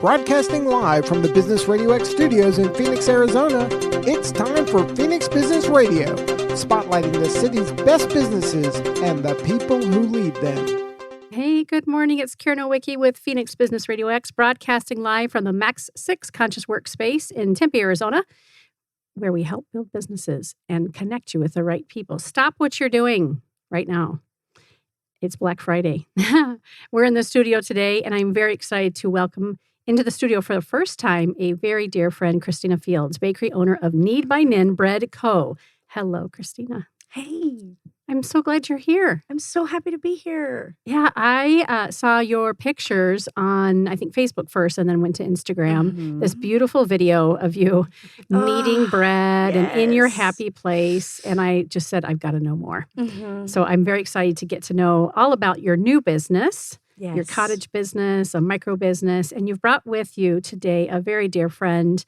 Broadcasting live from the Business RadioX studios in Phoenix, Arizona, it's time for Phoenix Business Radio, spotlighting the city's best businesses and the people who lead them. Hey, good morning. It's Karen Owicki with Phoenix Business RadioX, broadcasting live from the Max 6 Conscious Workspace in Tempe, Arizona, where we help build businesses and connect you with the right people. Stop what you're doing right now. It's Black Friday. We're in the studio today, and I'm very excited to welcome into the studio for the first time a very dear friend, Cristina Fields, bakery owner of Knead by Nynn Bread Co. Hello, Cristina. Hey. I'm so glad you're here. I'm so happy to be here. Yeah, I saw your pictures on, I think, Facebook first and then went to Instagram. Mm-hmm. This beautiful video of you kneading bread and in your happy place. And I just said, I've got to know more. Mm-hmm. So I'm very excited to get to know all about your new business, your cottage business, a micro business. And you've brought with you today a very dear friend,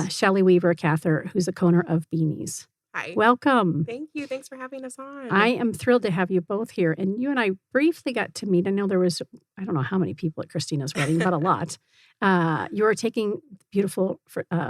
Shelly Weaver-Cather, who's the co-owner of Beahnie's. Hi. Welcome. Thank you. Thanks for having us on. I am thrilled to have you both here. And you and I briefly got to meet. I know there was, I don't know how many people at Christina's wedding, but a lot. You were taking beautiful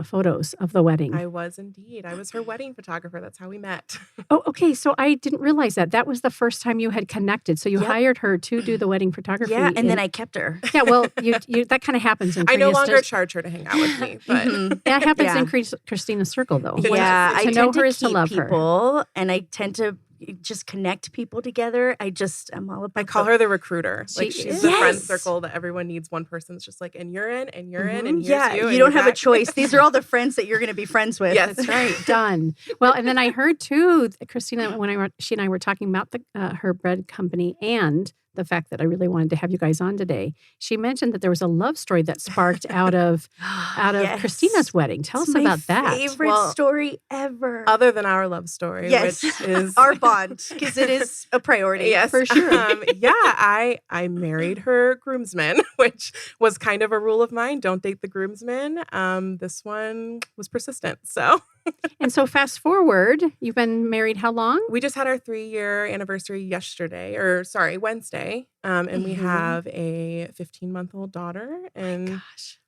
photos of the wedding. I was indeed. I was her wedding photographer. That's how we met. Oh, okay. So I didn't realize that. That was the first time you had connected. So you hired her to do the wedding photography. Yeah, and then I kept her. Yeah, well, you that kind of happens in I no longer charge her to hang out with me. But that happens in Christina's circle, though. Yeah, I know her is to love people, her. And I tend to just connect people together. I'm all about. I call her the recruiter. She's the friend circle that everyone needs one person. It's just like, and you're in, and you're in, and here's you. You don't have a choice. These are all the friends that you're going to be friends with. Yes, that's right. Done. Well, and then I heard too, Cristina, when she and I were talking about her bread company and the fact that I really wanted to have you guys on today. She mentioned that there was a love story that sparked out of Christina's wedding. Tell us about that. Favorite story ever. Other than our love story, which is our bond, because it is a priority. Yes, for sure. I married her groomsman, which was kind of a rule of mine. Don't date the groomsman. This one was persistent. So. And so fast forward, you've been married how long? We just had our 3-year anniversary Wednesday. And we have a 15-month-old daughter. And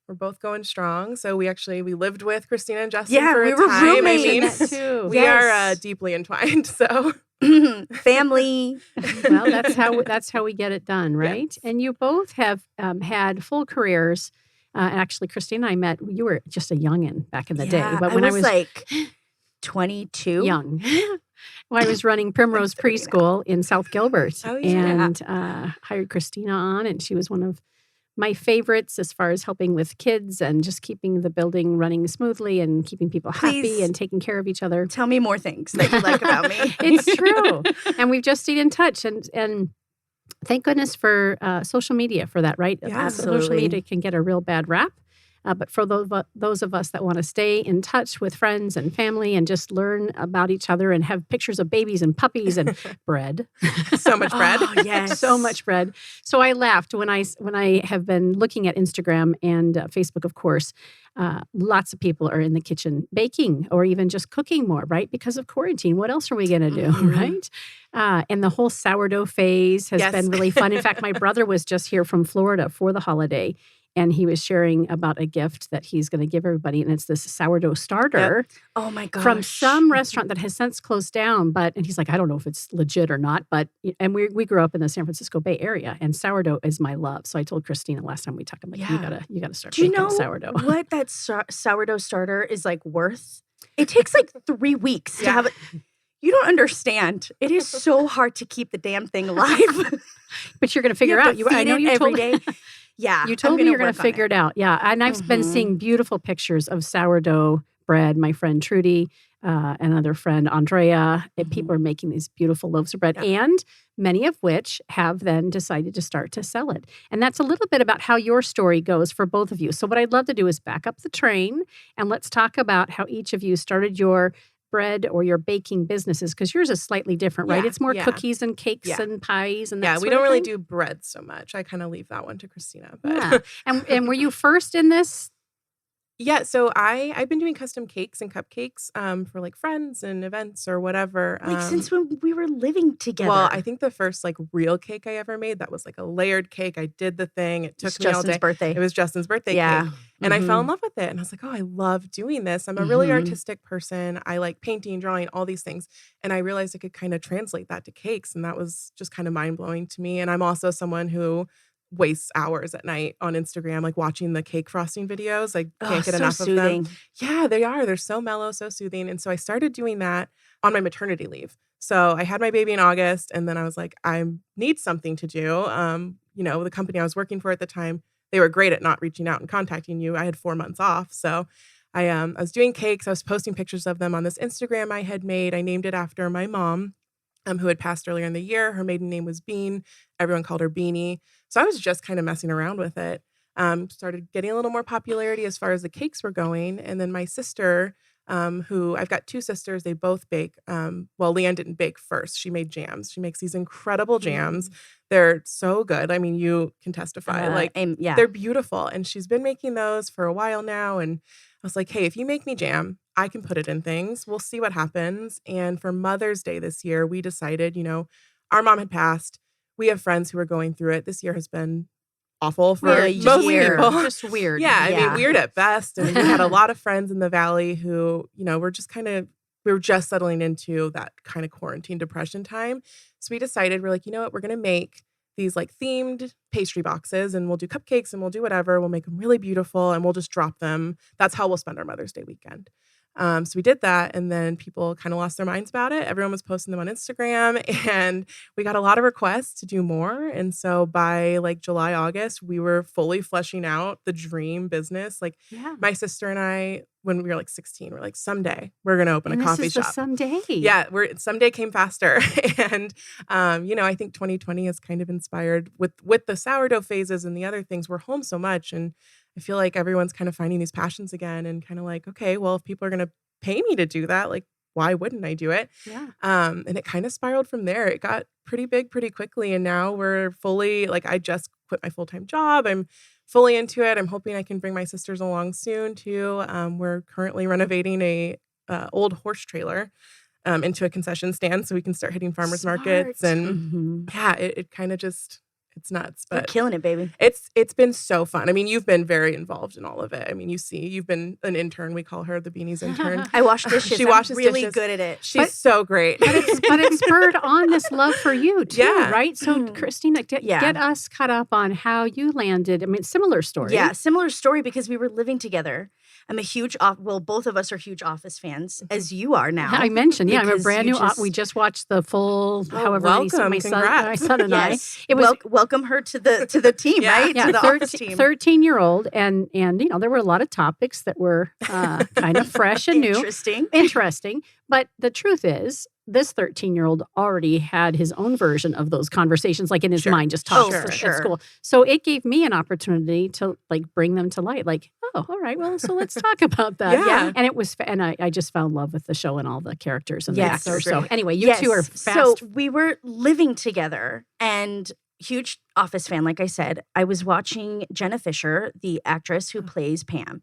we're both going strong. So we lived with Cristina and Justin for a time. We were roommates. That too. We are deeply entwined. So family. Well, that's how we get it done, right? Yes. And you both have had full careers. Actually, Cristina and I met, you were just a youngin' back in the day. But when I was like 22. Young. When I was running Primrose Preschool in South Gilbert and hired Cristina on, and she was one of my favorites as far as helping with kids and just keeping the building running smoothly and keeping people happy and taking care of each other. Tell me more things that you like about me. It's true. And we've just stayed in touch and thank goodness for social media for that, right? Yeah, absolutely. Social media can get a real bad rap. But for those of us that want to stay in touch with friends and family and just learn about each other and have pictures of babies and puppies and bread. So much bread. Oh, yes. So much bread. So I laughed when I have been looking at Instagram and Facebook, of course. Lots of people are in the kitchen baking or even just cooking more, right? Because of quarantine. What else are we going to do, right? And the whole sourdough phase has been really fun. In fact, my brother was just here from Florida for the holiday, and he was sharing about a gift that he's going to give everybody, and it's this sourdough starter. Yep. Oh, my gosh. From some restaurant that has since closed down, and he's like, I don't know if it's legit or not, and we grew up in the San Francisco Bay Area, and sourdough is my love. So I told Cristina last time we talked, I'm like, you gotta start making sourdough. Do you know what that sourdough starter is like worth? It takes like 3 weeks to have it. You don't understand. It is so hard to keep the damn thing alive. But you're going to figure out. I know you every day. Yeah. You told me you're going to figure it out. Yeah. And I've been seeing beautiful pictures of sourdough bread. My friend Trudy, another friend Andrea, and people are making these beautiful loaves of bread, and many of which have then decided to start to sell it. And that's a little bit about how your story goes for both of you. So what I'd love to do is back up the train and let's talk about how each of you started your bread or your baking businesses, because yours is slightly different, right? It's more cookies and cakes and pies and that sort we of don't really thing. do bread so much. I kind of leave that one to Cristina. But and were you first in this Yeah, so I've been doing custom cakes and cupcakes for like friends and events or whatever. Like since when we were living together. Well, I think the first like real cake I ever made, that was like a layered cake. I did the thing. It took It's me all Justin's day. birthday. It was Justin's birthday Yeah. cake. And I fell in Mhm. love with it. And I was like, oh, I love doing this. I'm a really Mhm. artistic person. I like painting, drawing, all these things. And I realized I could kind of translate that to cakes. And that was just kind of mind blowing to me. And I'm also someone who wastes hours at night on Instagram, like watching the cake frosting videos. I can't get so enough soothing. of them. Yeah, they are. They're so mellow, so soothing. And so I started doing that on my maternity leave. So I had my baby in August, and then I was like, I need something to do. The company I was working for at the time, they were great at not reaching out and contacting you. I had 4 months off. So I was doing cakes. I was posting pictures of them on this Instagram I had made. I named it after my mom, who had passed earlier in the year. Her maiden name was Bean. Everyone called her Beahnie. So I was just kind of messing around with it. Started getting a little more popularity as far as the cakes were going. And then my sister, who I've got 2 sisters, they both bake. Leanne didn't bake first. She made jams. She makes these incredible jams. They're so good. I mean, you can testify. Yeah. They're beautiful. And she's been making those for a while now. And I was like, hey, if you make me jam, I can put it in things. We'll see what happens. And for Mother's Day this year, we decided, our mom had passed. We have friends who are going through it. This year has been awful for most people. Just weird. Yeah, I mean, weird at best. And we had a lot of friends in the Valley who, we were just settling into that kind of quarantine depression time. So we decided, we're like, you know what, we're going to make these like themed pastry boxes, and we'll do cupcakes and we'll do whatever. We'll make them really beautiful and we'll just drop them. That's how we'll spend our Mother's Day weekend. So we did that, and then people kind of lost their minds about it. Everyone was posting them on Instagram, and we got a lot of requests to do more. And so by like July, August, we were fully fleshing out the dream business. Like my sister and I, when we were like 16, we're like, someday we're going to open a coffee shop. Someday. Yeah, someday came faster. And, I think 2020 is kind of inspired with the sourdough phases and the other things. We're home so much, and I feel like everyone's kind of finding these passions again, and kind of like, okay, well, if people are going to pay me to do that, like, why wouldn't I do it? Yeah. And it kind of spiraled from there. It got pretty big pretty quickly. And now we're fully, like, I just quit my full-time job. I'm fully into it. I'm hoping I can bring my sisters along soon too. We're currently renovating a old horse trailer into a concession stand so we can start hitting farmers markets. And it kind of just, it's nuts, but you're killing it, baby. It's been so fun. I mean, you've been very involved in all of it. I mean, you've been an intern. We call her the Beanie's intern. I wash dishes. She washes really dishes. good at it. She's so great. But it spurred on this love for you too, Yeah. right? So Christina, get us caught up on how you landed. I mean, similar story. Yeah, similar story, because we were living together. I'm a huge, both of us are huge Office fans, as you are now. I mentioned, I'm a Because brand you new. We just watched the full, however many, welcome. my Congrats. son and Yes. I. It was welcome her to the team, right? yeah, To the Office team. 13-year-old, and there were a lot of topics that were kind of fresh and new, interesting. But the truth is, this 13-year-old already had his own version of those conversations, like in his mind, just talking at school. So it gave me an opportunity to like bring them to light. Like, oh, all right, well, so let's talk about that. Yeah. And it was, and I just fell in love with the show and all the characters and the actors. So So anyway, you two are fast. So we were living together, and huge Office fan, like I said. I was watching Jenna Fisher, the actress who plays Pam.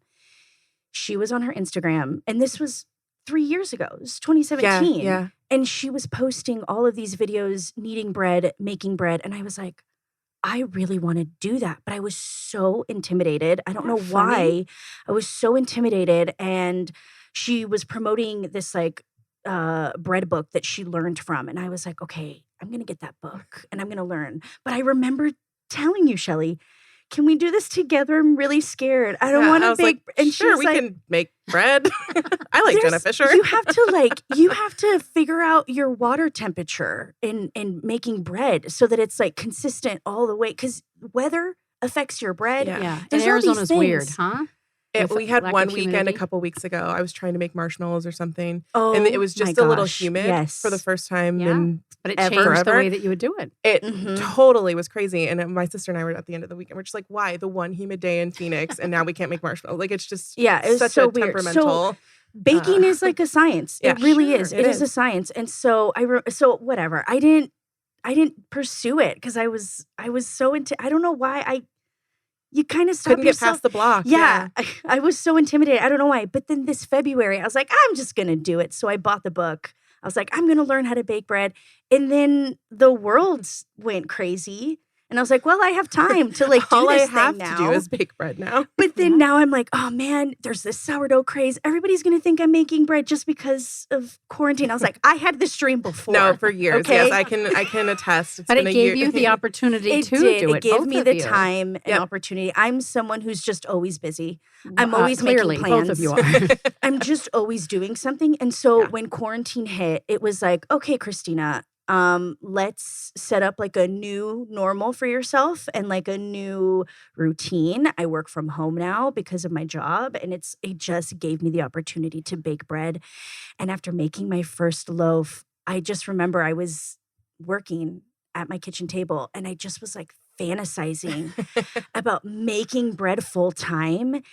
She was on her Instagram, and this was 3 years ago. It was 2017. Yeah. And she was posting all of these videos, kneading bread, making bread. And I was like, I really want to do that. But I was so intimidated. I don't know why. I was so intimidated. And she was promoting this like bread book that she learned from. And I was like, okay, I'm going to get that book and I'm going to learn. But I remember telling you, Shelly, can we do this together? I'm really scared. I don't want to bake. And sure, we can make bread. I like Jenna Fisher. You have to figure out your water temperature in making bread so that it's like consistent all the way. Because weather affects your bread. Yeah. And There's all these Arizona's weird, things. huh? We had lack one of weekend humidity? a couple weeks ago. I was trying to make marshmallows or something. Oh, and it was just my a little gosh, humid yes. for the first time Yeah. in But it ever. changed the Forever. way that you would do it. It Mhm. totally was crazy. And my sister and I were at the end of the weekend. We're just like, why? The one humid day in Phoenix, and now we can't make marshmallows. Like, it's just Yeah, it was such so a weird. temperamental. Baking is like a science. yeah, It really sure, is. it It is a is. science. And so so whatever. I didn't pursue it because I was so into. I don't know why you kind of stop Couldn't get yourself. past the block. Yeah. I was so intimidated. I don't know why. But then this February, I was like, I'm just going to do it. So I bought the book. I was like, I'm going to learn how to bake bread. And then the world went crazy. And I was like, well, I have time to like do All this I have thing now. to do is bake bread now. But then now I'm like, oh man, there's this sourdough craze. Everybody's going to think I'm making bread just because of quarantine. I was like, I had this dream before. No, for years. Okay? Yes, I can attest. It's But been it a gave year. you the opportunity It to did. do it. It gave both me of the you. time and Yep. opportunity. I'm someone who's just always busy. I'm always clearly, making plans. both of you are. I'm just always doing something. And so Yeah. when quarantine hit, it was like, okay, Cristina, let's set up like a new normal for yourself and like a new routine. I work from home now because of my job, and it just gave me the opportunity to bake bread. And after making my first loaf, I just remember I was working at my kitchen table and I just was like fantasizing about making bread full time.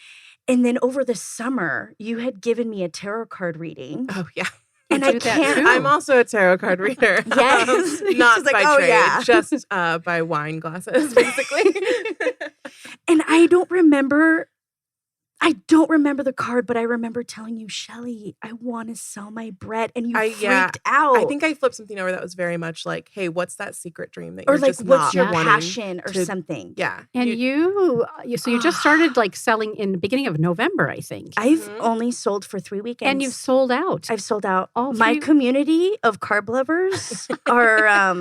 And then over the summer, you had given me a tarot card reading. Oh, yeah. And You I do that can't. too. I'm also a tarot card reader. Yes. Not She's like, by "Oh, trade, yeah." just by wine glasses, basically. And I don't remember the card, but I remember telling you, Shelly, I want to sell my bread. And you freaked out. I think I flipped something over that was very much like, hey, what's that secret dream that or you're like, just what's not your wanting passion or to- something? Yeah. And so you just started like selling in the beginning of November, I think. I've only sold for 3 weekends. And you've sold out. I've sold out. All My 3 community of carb lovers are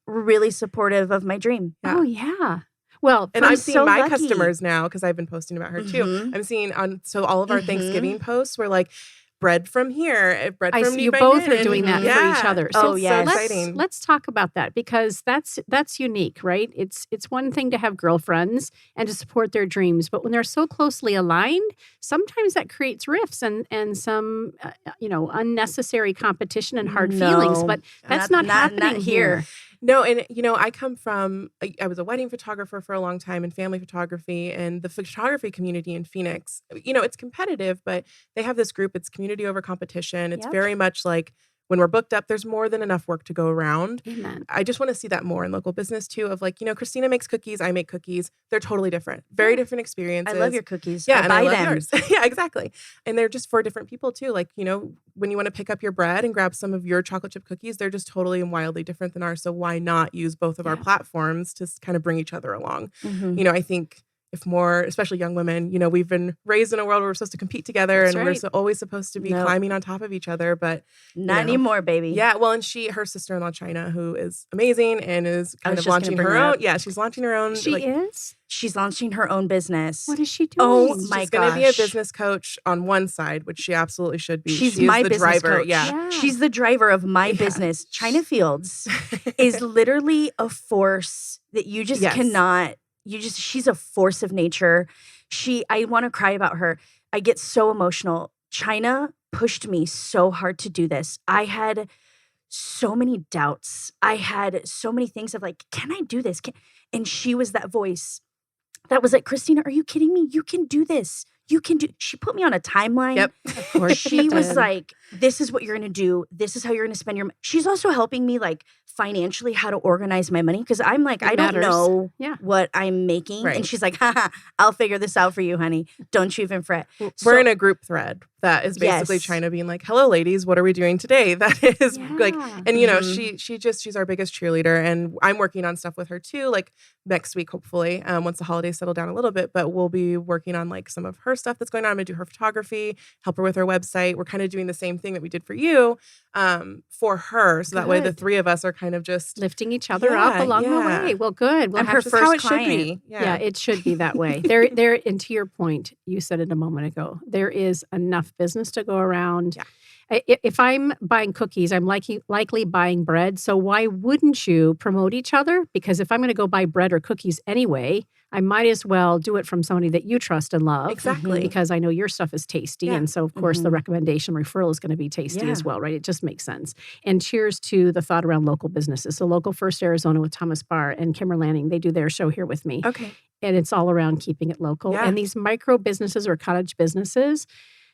really supportive of my dream. Yeah. Oh, yeah. Well, And I'm I'm seeing so my lucky. customers now because I've been posting about her too. Mhm. I'm seeing so all of our Mhm. Thanksgiving posts were like bread from here, bread I from see Knead you by both Nynn, are doing that and- for yeah. each other. Oh, So yes. exciting. let's talk about that because that's unique, right? It's one thing to have girlfriends and to support their dreams, but when they're so closely aligned, sometimes that creates rifts and some unnecessary competition and hard feelings. No, But that's not happening here. No, and I come from, I was a wedding photographer for a long time and family photography, and the photography community in Phoenix, it's competitive, but they have this group, it's community over competition. It's Yep. very much like when we're booked up, there's more than enough work to go around. Amen. I just want to see that more in local business too, of like, Cristina makes cookies, I make cookies. They're totally different, very different experiences. I love your cookies. Yeah, I and buy I love them. yours. Yeah, exactly. And they're just for different people too. Like, when you want to pick up your bread and grab some of your chocolate chip cookies, they're just totally and wildly different than ours. So why not use both of our platforms to kind of bring each other along? Mhm. I think if more, especially young women, we've been raised in a world where we're supposed to compete together That's and we're right. always supposed to be Nope. climbing on top of each other. But Not anymore, baby. yeah, well, and her sister-in-law, China, who is amazing and is kind was of just gonna launching bring her her own. up. Yeah, she's launching her own. She is? She's launching her own business. What is she doing? Oh, my She's going to be a gosh. business coach on one side, which she absolutely should be. She's She is my the business driver. coach. Yeah. She's the driver of my Yeah. business. China Fields is literally a force that you just Yes. cannot, she's a force of nature. I want to cry about her. I get so emotional. China pushed me so hard to do this. I had so many doubts. I had so many things of like, can I do this? And she was that voice that was like, Cristina, are you kidding me? You can do this. She put me on a timeline. Yep. Of course She was did. like, this is what you're going to do. This is how you're going to spend your money. She's also helping me like financially how to organize my money because I'm like, It I don't matters. know Yeah. what I'm making. Right. And she's like, haha, I'll figure this out for you, honey. Don't you even fret. We're in a group thread that is basically Yes. China being like, hello, ladies, what are we doing today? That is like, Yeah. and Mhm. she's our biggest cheerleader. And I'm working on stuff with her too, like next week, hopefully, once the holidays settle down a little bit, but we'll be working on like some of her stuff that's going on. I'm going to do her photography, help her with her website. We're kind of doing the same thing that we did for you, for her. So that way the Good. three of us are kind of just Lifting each other up Yeah, along the yeah. way. Well, good. We'll I'm have her to- just how it first should be. client. Yeah, it should be that way. There, and to your point, you said it a moment ago. There is enough business to go around. Yeah. If I'm buying cookies, I'm likely buying bread. So why wouldn't you promote each other? Because if I'm going to go buy bread or cookies anyway, I might as well do it from somebody that you trust and love. Exactly. Because I know your stuff is tasty. Yeah. And so, of course, the Mhm. recommendation referral is going to be tasty Yeah. as well, right? It just makes sense. And cheers to the thought around local businesses. So Local First Arizona with Thomas Barr and Kimmer Lanning, they do their show here with me. Okay. And it's all around keeping it local. Yeah. And these micro businesses or cottage businesses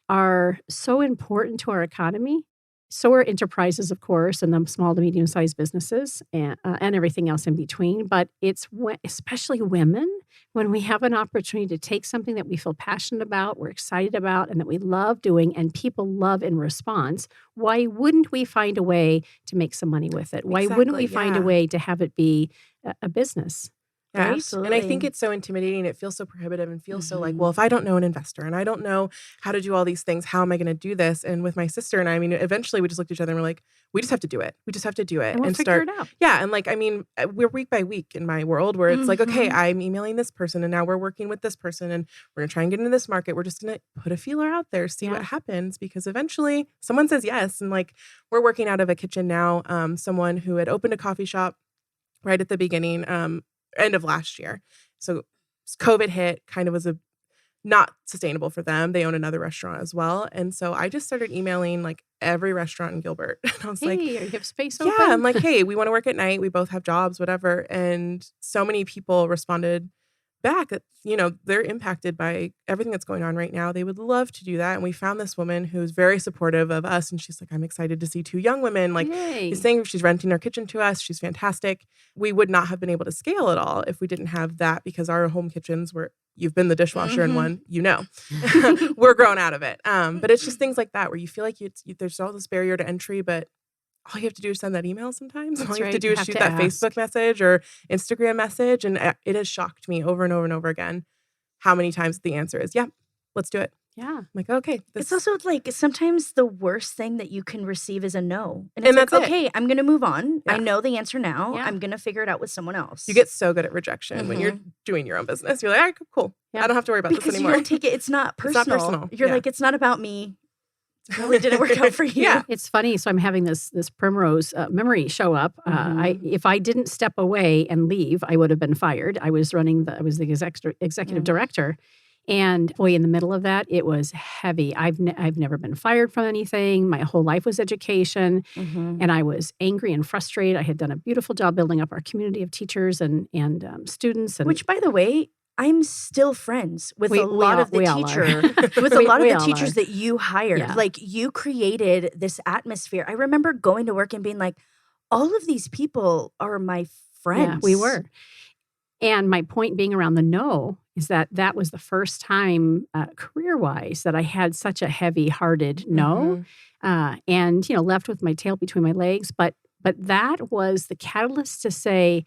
are so important to our economy. So are enterprises, of course, and the small to medium-sized businesses and everything else in between. But it's especially women, when we have an opportunity to take something that we feel passionate about, we're excited about, and that we love doing, and people love in response, why wouldn't we find a way to make some money with it? Why wouldn't we find a way to have it be a business? Yeah, Right? Absolutely. And I think it's so intimidating. It feels so prohibitive and feels so like, well, if I don't know an investor and I don't know how to do all these things, how am I going to do this? And with my sister and I mean, eventually we just looked at each other and we're like, we just have to do it. We just have to do it And we'll figure it out. Yeah. And like, I mean, we're week by week in my world where it's like, okay, I'm emailing this person and now we're working with this person and we're going to try and get into this market. We're just going to put a feeler out there, see what happens, because eventually someone says yes. And like, we're working out of a kitchen now. Someone who had opened a coffee shop right at the beginning, end of last year. So COVID hit, kind of was not sustainable for them. They own another restaurant as well. And so I just started emailing like every restaurant in Gilbert. And I was like, Hey, you have space open? yeah, I'm like, hey, we want to work at night. We both have jobs, whatever. And so many people responded back that, they're impacted by everything that's going on right now. They would love to do that. And we found this woman who's very supportive of us. And she's like, I'm excited to see two young women. Like, she's saying she's renting our kitchen to us. She's fantastic. We would not have been able to scale at all if we didn't have that, because our home kitchens were, you've been the dishwasher in one, we're grown out of it. But it's just things like that where you feel like there's all this barrier to entry, but all you have to do is send that email sometimes. All you have to do is shoot that Facebook message or Instagram message. And it has shocked me over and over and over again how many times the answer is, yeah, let's do it. Yeah. I'm like, okay. It's also like sometimes the worst thing that you can receive is a no. And And it's that's like, okay, I'm going to move on. Yeah. I know the answer now. Yeah. I'm going to figure it out with someone else. You get so good at rejection when you're doing your own business. You're like, all right, cool. Yeah. I don't have to worry about because this anymore. you don't take it. It's not personal. It's not personal. You're like, it's not about me. It really didn't work out for you. Yeah. It's funny. So I'm having this primrose memory show up. If I didn't step away and leave, I would have been fired. I was the executive director. And boy, in the middle of that, it was heavy. I've never been fired from anything. My whole life was education. And I was angry and frustrated. I had done a beautiful job building up our community of teachers and students. And which, by the way, I'm still friends with a lot of the teachers that you hired. Yeah. Like, you created this atmosphere. I remember going to work and being like, all of these people are my friends. Yeah, we were. And my point being around the no is that was the first time career-wise that I had such a heavy-hearted no, and left with my tail between my legs. But that was the catalyst to say,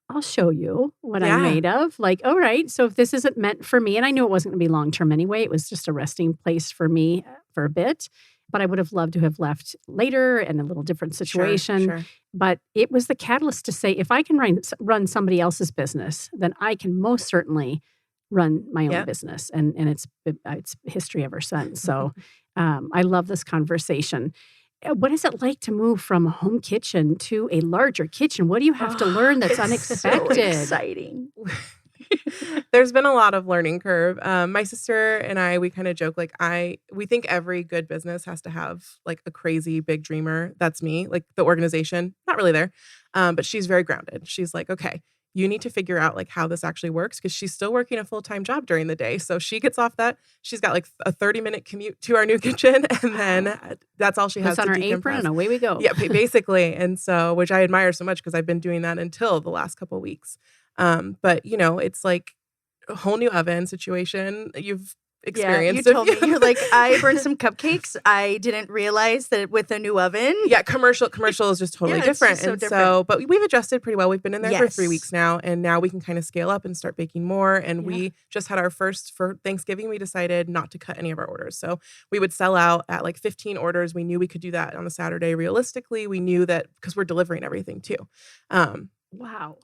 I'll show you what I'm made of. Like, all right, so if this isn't meant for me, and I knew it wasn't going to be long-term anyway, it was just a resting place for me for a bit. But I would have loved to have left later in a little different situation. Sure. But it was the catalyst to say, if I can run somebody else's business, then I can most certainly run my own business. And it's history ever since. So I love this conversation. What is it like to move from a home kitchen to a larger kitchen? What do you have to learn that's unexpected? So exciting. There's been a lot of learning curve. My sister and I, we kind of joke, like we think every good business has to have like a crazy big dreamer. That's me, like the organization, not really there. But she's very grounded. She's like, okay, you need to figure out like how this actually works, because she's still working a full-time job during the day. So she gets off that. She's got like a 30-minute commute to our new kitchen. And then that's all she has to on her decompress. apron and away we go. Yeah, basically. And so, which I admire so much, because I've been doing that until the last couple of weeks. But it's like a whole new oven situation. You've experienced. You told me, you're like, I burned some cupcakes. I didn't realize that with a new oven. Yeah, commercial is just totally different. So and different. so, but we've adjusted pretty well. We've been in there for 3 weeks now, and now we can kind of scale up and start baking more. And we just had our first for Thanksgiving. We decided not to cut any of our orders. So we would sell out at like 15 orders. We knew we could do that on a Saturday. Realistically, we knew that because we're delivering everything too. Wow.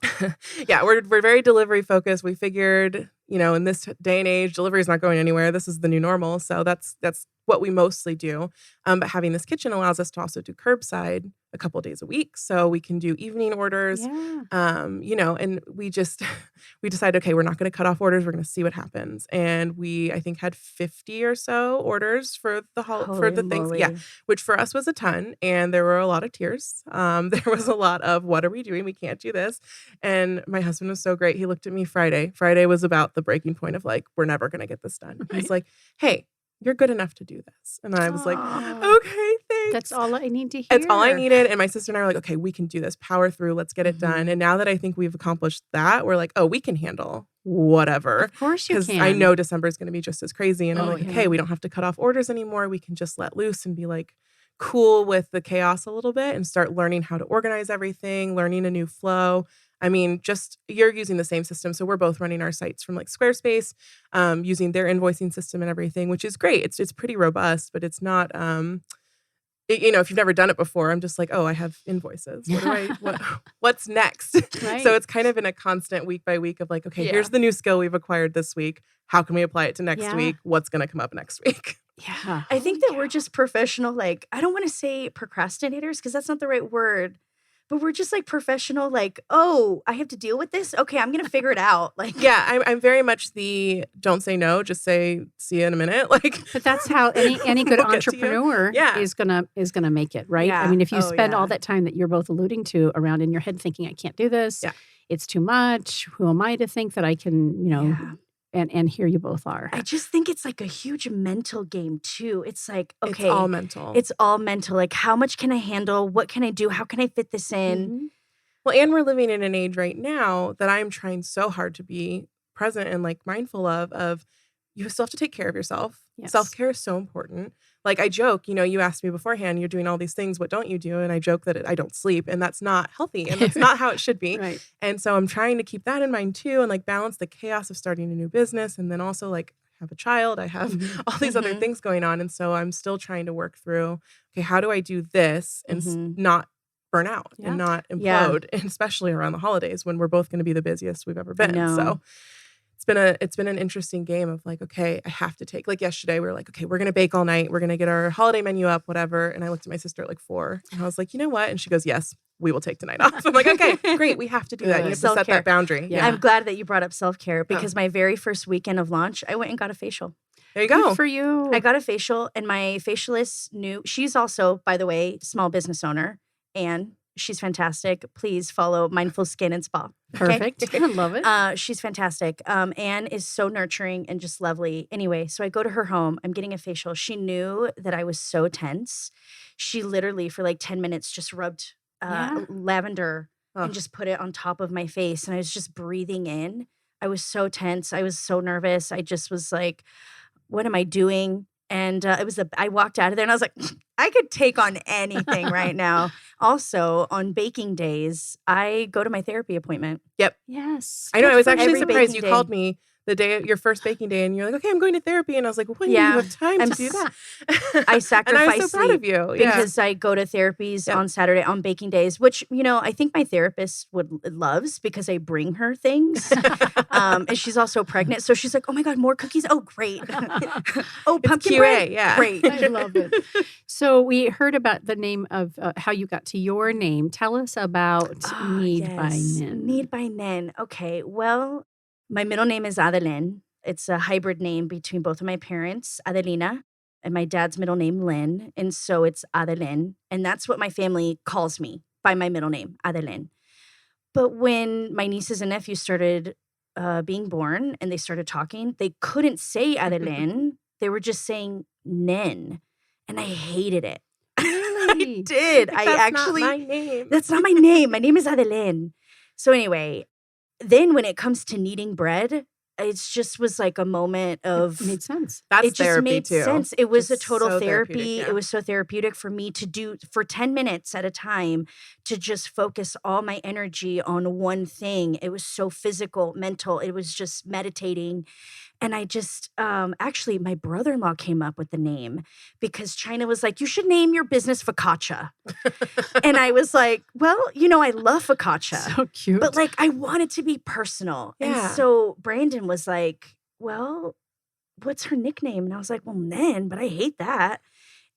Yeah, we're very delivery focused. We figured, in this day and age, delivery is not going anywhere. This is the new normal. So that's what we mostly do. But having this kitchen allows us to also do curbside a couple of days a week. So we can do evening orders, and we decided, okay, we're not going to cut off orders. We're going to see what happens. And I think had 50 or so orders for the things. Yeah. Which for us was a ton. And there were a lot of tears. There was a lot of, what are we doing? We can't do this. And my husband was so great. He looked at me Friday. Friday was about the breaking point of like, we're never going to get this done. Right. He's like, hey, you're good enough to do this. And I was like, okay, thanks. That's all I need to hear. It's all I needed. And my sister and I were like, okay, we can do this. Power through. Let's get it done. And now that I think we've accomplished that, we're like, oh, we can handle whatever. Of course you can. Because I know December is going to be just as crazy. And I'm like, yeah. okay, we don't have to cut off orders anymore. We can just let loose and be like cool with the chaos a little bit and start learning how to organize everything, learning a new flow. I mean, just you're using the same system. So we're both running our sites from like Squarespace, using their invoicing system and everything, which is great. It's pretty robust, but it's not, if you've never done it before, I'm just like, oh, I have invoices. What's next? Right. So it's kind of in a constant week by week of like, okay, here's the new skill we've acquired this week. How can we apply it to next week? What's going to come up next week? Yeah. I think that we're just professional, like, I don't want to say procrastinators because that's not the right word. But we're just like professional, like, oh, I have to deal with this? Okay, I'm going to figure it out. Like, yeah, I'm very much the don't say no, just say see you in a minute. Like, but that's how any good entrepreneur is gonna make it, right? Yeah. I mean, if you spend all that time that you're both alluding to around in your head thinking, I can't do this, it's too much. Who am I to think that I can, and here you both are. I just think it's like a huge mental game too. It's like, okay. It's all mental. It's all mental. Like, how much can I handle? What can I do? How can I fit this in? Mm-hmm. Well, and we're living in an age right now that I'm trying so hard to be present and like mindful of you still have to take care of yourself. Yes. Self-care is so important. Like I joke, you asked me beforehand, you're doing all these things. What don't you do? And I joke that I don't sleep and that's not healthy and that's not how it should be. Right. And so I'm trying to keep that in mind too and like balance the chaos of starting a new business. And then also like I have a child, I have all these other things going on. And so I'm still trying to work through, okay, how do I do this and not burn out and not implode, and especially around the holidays when we're both going to be the busiest we've ever been. So it's been an interesting game of like, okay, I have to take, like yesterday we were like, okay, we're going to bake all night. We're going to get our holiday menu up, whatever. And I looked at my sister at like 4 and I was like, you know what? And she goes, yes, we will take tonight off. I'm like, okay, great. We have to do that. You have to set that boundary. Yeah. I'm glad that you brought up self-care because my very first weekend of launch, I went and got a facial. There you go. Good for you. I got a facial and my facialist knew, she's also, by the way, small business owner, and she's fantastic. Please follow Mindful Skin and Spa. Perfect. I love it. She's fantastic. Anne is so nurturing and just lovely. Anyway, so I go to her home. I'm getting a facial. She knew that I was so tense. She literally, for like 10 minutes, just rubbed lavender and just put it on top of my face. And I was just breathing in. I was so tense. I was so nervous. I just was like, what am I doing? And I walked out of there and I was like, I could take on anything right now. Also, on baking days, I go to my therapy appointment. Yep. Yes. I know. I was actually every surprised. You baking called me the day, your first baking day, and you're like, okay, I'm going to therapy. And I was like, when do you have time to do that? I sacrifice and I was so proud of you. Because I go to therapies on Saturday on baking days, which, I think my therapist loves because I bring her things. And she's also pregnant. So she's like, oh my God, more cookies. Oh, great. Oh, pumpkin bread. Yeah. Great. I love it. So we heard about the name of how you got to your name. Tell us about Knead by Nynn. Knead by Nynn. Okay. Well, my middle name is Adeline. It's a hybrid name between both of my parents, Adelina, and my dad's middle name, Lynn. And so it's Adeline. And that's what my family calls me by my middle name, Adeline. But when my nieces and nephews started being born and they started talking, they couldn't say Adeline. They were just saying Nynn. And I hated it. Really? I did. That's not my name. That's not my name. My name is Adeline. So anyway, then when it comes to kneading bread, it just was like a moment of... It made sense. That's it just therapy made too. sense. It was Just a total so therapy. therapeutic, It was so therapeutic for me to do for 10 minutes at a time to just focus all my energy on one thing. It was so physical, mental. It was just meditating. And I just, actually, my brother-in-law came up with the name because China was like, you should name your business Focaccia. And I was like, well, I love focaccia. So cute. But like, I want it to be personal. Yeah. And so Brandon was like, well, what's her nickname? And I was like, well, Nynn, but I hate that.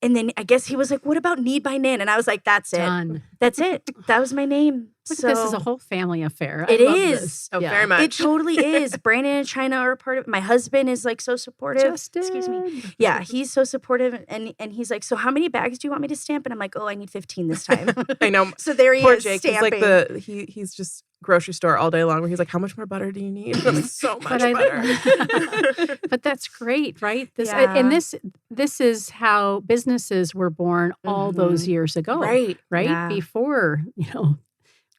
And then I guess he was like, what about Knead by Nynn? And I was like, that's it. Done. That's it. That was my name. Look, So this is a whole family affair. It I love is. this. Oh, very much. it totally is. Brandon and China are a part of it. My husband is like so supportive. Excuse me. Yeah, he's so supportive. And he's like, so how many bags do you want me to stamp? And I'm like, oh, I need 15 this time. I know. So there he Poor is, Jake. stamping. He's like he's just grocery store all day long where he's like, how much more butter do you need? I'm like, so much butter. But that's great, right? Yeah. And this is how businesses were born all those years ago, Right. right? Before,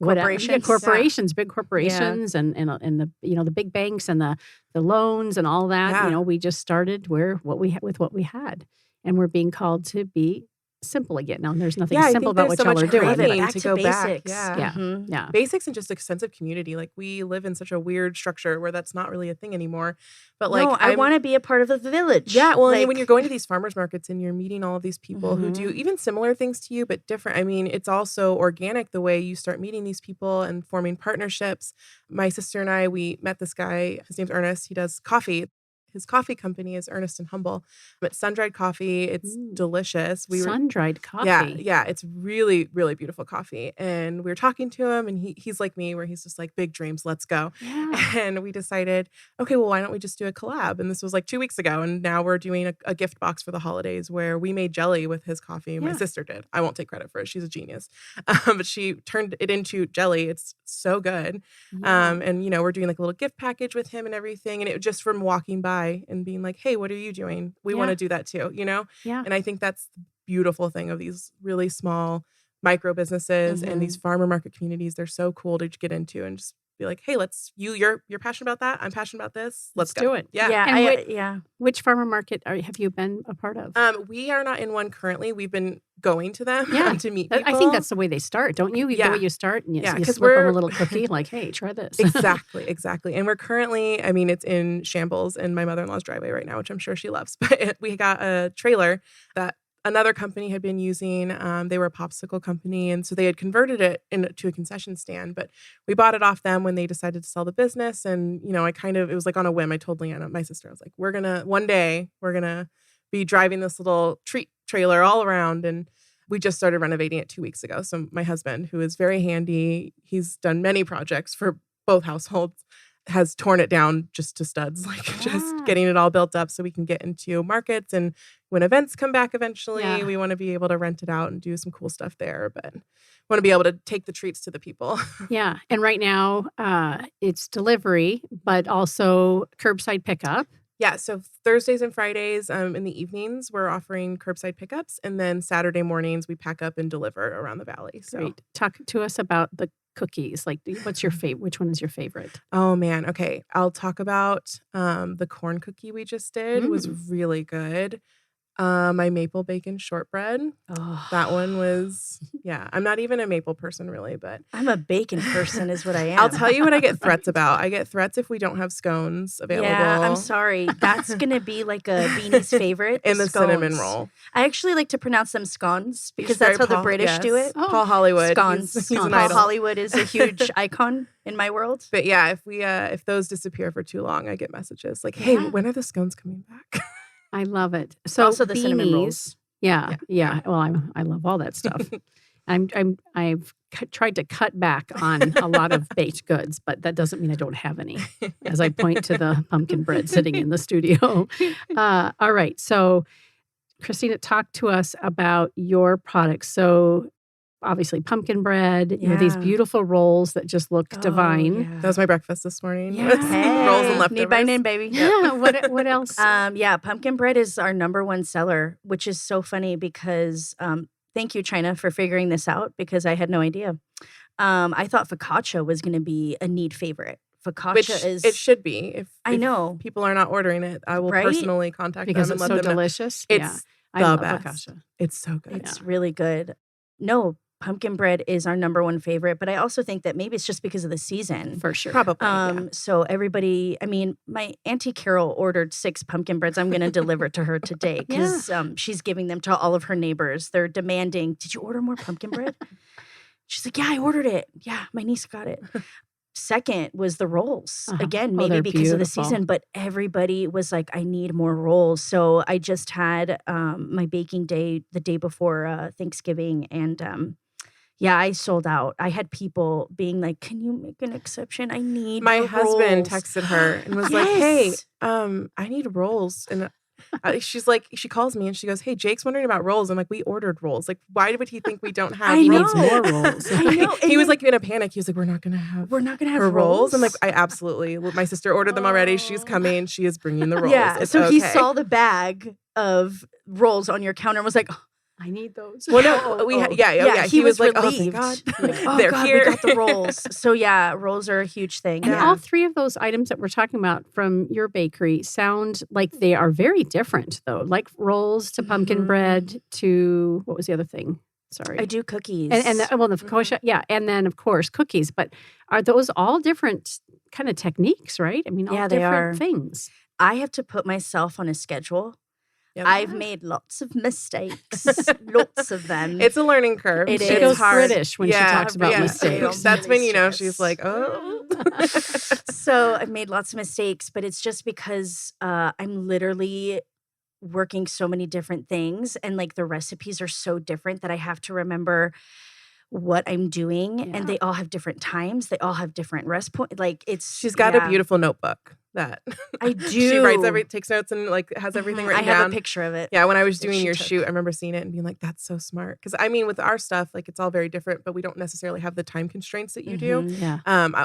Corporations. corporations, big Yeah. corporations, and the the big banks and the loans and all that. Yeah. We just started with what we had, and we're being called to be simple again. Now, there's nothing I simple think about there's what so y'all much are doing. craving Back to to go back. basics. Yeah. Yeah. Basics and just a sense of community. Like we live in such a weird structure where that's not really a thing anymore. But like, No, I want to be a part of the village. Yeah, well, like, when you're going to these farmers markets and you're meeting all of these people who do even similar things to you, but different. I mean, it's also organic the way you start meeting these people and forming partnerships. My sister and I, we met this guy. His name's Ernest. He does coffee. His coffee company is Ernest and Humble. But sun-dried coffee, it's delicious. Sun-dried coffee. Yeah, it's really, really beautiful coffee. And we were talking to him, and he's like me, where he's just like, big dreams, let's go. Yeah. And we decided, okay, well, why don't we just do a collab? And this was like 2 weeks ago. And now we're doing a gift box for the holidays where we made jelly with his coffee. My sister did. I won't take credit for it. She's a genius. But she turned it into jelly. It's so good. Yeah. And, we're doing like a little gift package with him and everything. And it just from walking by and being like, hey, what are you doing? We want to do that too, Yeah. And I think that's the beautiful thing of these really small micro businesses and these farmer market communities. They're so cool to get into and just be like, hey, you're passionate about that. I'm passionate about this. Let's go. do it. Yeah. And which farmer market have you been a part of? We are not in one currently. We've been going to them to meet people. I think that's the way they start, don't you? The way you start and you slip them a little cookie like, hey, try this. Exactly. And we're currently, it's in shambles in my mother-in-law's driveway right now, which I'm sure she loves. But we got a trailer that another company had been using. They were a popsicle company. And so they had converted it into a concession stand. But we bought it off them when they decided to sell the business. And, it was like on a whim. I told Leanna, my sister, I was like, one day we're going to be driving this little treat trailer all around. And we just started renovating it 2 weeks ago. So my husband, who is very handy, he's done many projects for both households, has torn it down just to studs, just getting it all built up so we can get into markets. And when events come back eventually, we want to be able to rent it out and do some cool stuff there. But want to be able to take the treats to the people. Yeah. And right now it's delivery, but also curbside pickup. Yeah, so Thursdays and Fridays in the evenings, we're offering curbside pickups. And then Saturday mornings, we pack up and deliver around the valley. So. Great. Talk to us about the cookies. Like, what's your favorite? Which one is your favorite? Oh, man. Okay. I'll talk about the corn cookie we just did. It was really good. My maple bacon shortbread. Oh. That one was, I'm not even a maple person really, but. I'm a bacon person is what I am. I'll tell you what I get threats about. I get threats if we don't have scones available. Yeah, I'm sorry. That's going to be like a Beahnie's favorite. And the scones. cinnamon roll. I actually like to pronounce them scones because that's how the British do it. Paul Hollywood. Scones. He's an Paul idol. Hollywood is a huge icon in my world. But if those disappear for too long, I get messages like, hey, when are the scones coming back? I love it. So also the cinnamon rolls. Yeah. Well, I love all that stuff. I've tried to cut back on a lot of baked goods, but that doesn't mean I don't have any. As I point to the pumpkin bread sitting in the studio. All right. So, Cristina, talk to us about your products. So, obviously, pumpkin bread. These beautiful rolls that just look divine. Yeah. That was my breakfast this morning. Yeah. Rolls and leftovers. Knead by Nynn, baby. Yeah. What else? Pumpkin bread is our #1 seller, which is so funny because thank you, China, for figuring this out because I had no idea. I thought focaccia was going to be a Knead favorite. Focaccia it should be. If know people are not ordering it, I will personally contact because them and it's let so them delicious. It's I love best. focaccia. It's so good. It's really good. No, pumpkin bread is our #1 favorite, but I also think that maybe it's just because of the season. For sure. Probably. So everybody, my Auntie Carol ordered 6 pumpkin breads. I'm going to deliver to her today because she's giving them to all of her neighbors. They're demanding, did you order more pumpkin bread? She's like, yeah, I ordered it. Yeah, my niece got it. Second was the rolls. Again, maybe because of the season, but everybody was like, I need more rolls. So I just had my baking day the day before Thanksgiving and I sold out. I had people being like, can you make an exception? I need my more husband rolls. texted her and was like, hey, I need rolls. And she's like, she calls me and she goes, "Hey, Jake's wondering about rolls." I'm like, "We ordered rolls. Like, why would he think we don't have I know. rolls?" More rolls. I know. He was like in a panic. He was like, "We're not gonna have her rolls." I'm like, "I absolutely. My sister ordered them already. She's coming. She is bringing the rolls." Yeah. It's So okay. he saw the bag of rolls on your counter and was like, I need those. Well, no, He was like, relieved. "Oh, thank God, Like, oh they're God, here." we got the rolls. So yeah, rolls are a huge thing. And Yeah. all three of those items that we're talking about from your bakery sound like they are very different, though. Like rolls to pumpkin bread to what was the other thing? Sorry, I do cookies. and well, the kosher, and then of course cookies. But are those all different kind of techniques, right? I mean, all Yeah, they different are. things. I have to put myself on a schedule. Yep. I've made lots of mistakes, lots of them. It's a learning curve. It She is goes hard. British when she talks about mistakes. That's when Really she's like, "Oh." So I've made lots of mistakes, but it's just because I'm literally working so many different things, and like the recipes are so different that I have to remember what I'm doing, and they all have different times. They all have different rest point. Like She's got a beautiful notebook that I do. She writes takes notes and like has everything written down. I have a picture of it. Yeah, when I was doing your shoot, I remember seeing it and being like, "That's so smart." Because I mean, with our stuff, like it's all very different, but we don't necessarily have the time constraints that you do. Yeah.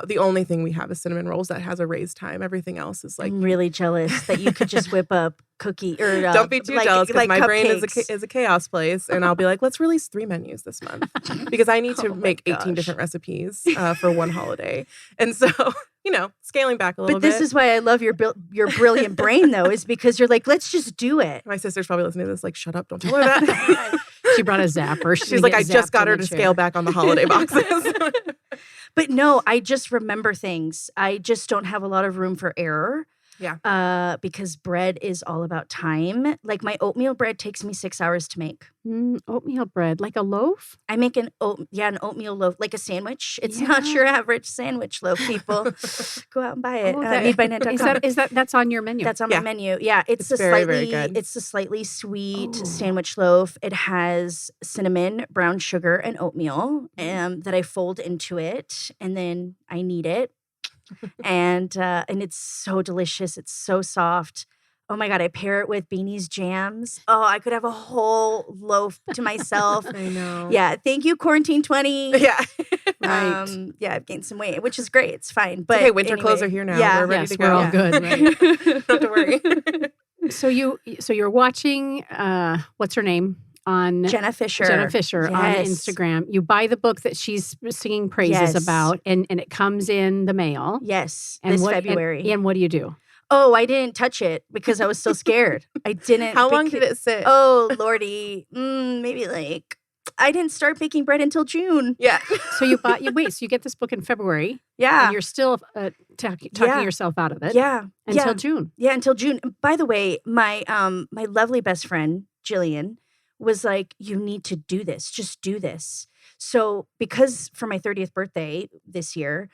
The only thing we have is cinnamon rolls that has a raised time. Everything else is like. I'm really jealous that you could just whip up cookie or don't be too jealous because my brain cupcakes. is a chaos place, and I'll be like, "Let's release 3 menus this month," because I need to make 18 different recipes for one holiday, and so. Scaling back a little bit. But this is why I love your brilliant brain, though, is because you're like, let's just do it. My sister's probably listening to this, like, shut up, don't tell her that. She brought a zapper. She's like, I just got her to scale back on the holiday boxes. But no, I just remember things. I just don't have a lot of room for error. Yeah. Because bread is all about time. Like my oatmeal bread takes me 6 hours to make. Oatmeal bread, like a loaf? I make an oatmeal loaf, like a sandwich. It's not your average sandwich loaf, people. Go out and buy it. Kneadbynet.com. That's on your menu? That's on my menu. Yeah, it's a very, very good. It's a slightly sweet sandwich loaf. It has cinnamon, brown sugar, and oatmeal that I fold into it, and then I knead it. And it's so delicious. It's so soft. Oh my God, I pair it with Beahnie's jams. Oh, I could have a whole loaf to myself. I know. Yeah, thank you, Quarantine 20. Yeah. Right. Yeah, I've gained some weight, which is great. It's fine. But okay, winter clothes are here now. Yeah. We're ready to go. We're all good. Right? Don't have to worry. So you're watching, what's her name? On Jenna Fisher on Yes. Instagram. You buy the book that she's singing praises about, and it comes in the mail. Yes, And this what- February. And what do you do? Oh, I didn't touch it because I was so scared. I didn't. How long did it sit? Oh, Lordy. Maybe like, I didn't start baking bread until June. Yeah. So so you get this book in February. Yeah. And you're still talking yourself out of it. Yeah. Until June. Yeah, until June. And by the way, my lovely best friend, Jillian, was like, you need to do this. Just do this. So because for my 30th birthday this year,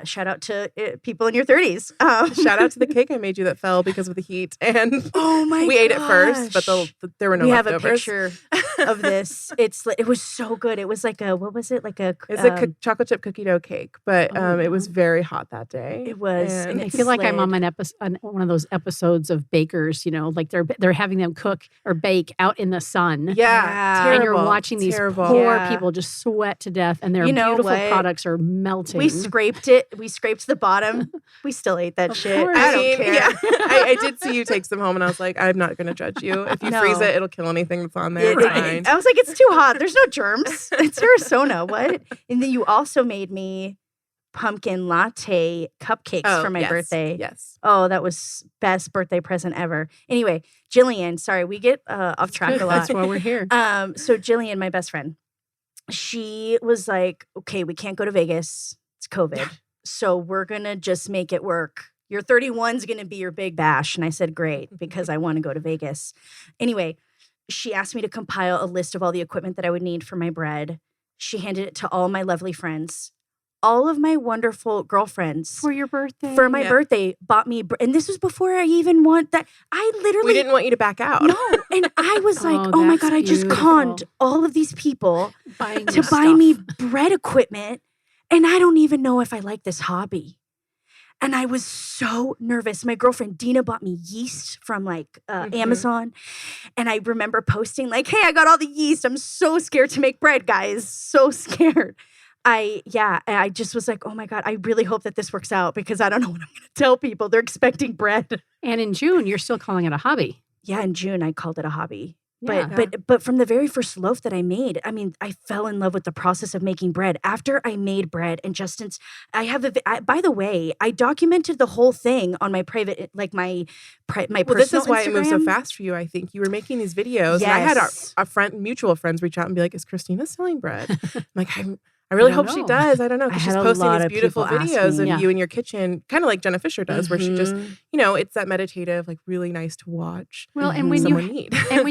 shout out to people in your 30s. Shout out to the cake I made you that fell because of the heat. And oh my we ate it first, but there were no we leftovers. have a picture of this. It was so good. It was like what was it? Like it's a chocolate chip cookie dough cake, but it was very hot that day. It was. And I feel like I'm on one of those episodes of bakers, like they're having them cook or bake out in the sun. Yeah. And you're watching these poor people just sweat to death, and their beautiful products are melting. We scraped it. We scraped the bottom. We still ate that shit. course. I don't care. Yeah. I did see you take some home, and I was like, I'm not going to judge you. If you freeze it, it'll kill anything that's on there. It's fine. I was like, it's too hot. There's no germs. It's Arizona. What? And then you also made me pumpkin latte cupcakes for my birthday. Yes. Oh, that was best birthday present ever. Anyway, Jillian, sorry, we get off track a lot. That's why we're here. So Jillian, my best friend, she was like, okay, we can't go to Vegas. It's COVID. So we're going to just make it work. Your 31's going to be your big bash. And I said, great, because I want to go to Vegas. Anyway, she asked me to compile a list of all the equipment that I would need for my bread. She handed it to all my lovely friends. All of my wonderful girlfriends For your birthday? for my birthday bought me, and this was before I even want that. I literally We didn't want you to back out. No, and I was like, oh my God, I just conned all of these people to buy me bread equipment, and I don't even know if I like this hobby. And I was so nervous. My girlfriend Dina bought me yeast from like Amazon. And I remember posting like, hey, I got all the yeast. I'm so scared to make bread, guys. So scared. I just was like, oh my God, I really hope that this works out because I don't know what I'm going to tell people. They're expecting bread. And in June, you're still calling it a hobby. Yeah, in June, I called it a hobby. Yeah. But from the very first loaf that I made, I mean, I fell in love with the process of making bread. After I made bread and Justin's, by the way, I documented the whole thing on my private, like my personal Instagram. This is why it moved so fast for you, I think. You were making these videos. Yes. And I had our mutual friends reach out and be like, is Christina selling bread? I'm like, I really hope she does. I don't know. Because she's posting these beautiful videos of you in your kitchen, kind of like Jenna Fisher does, where she just, it's that meditative, like really nice to watch. Well, and when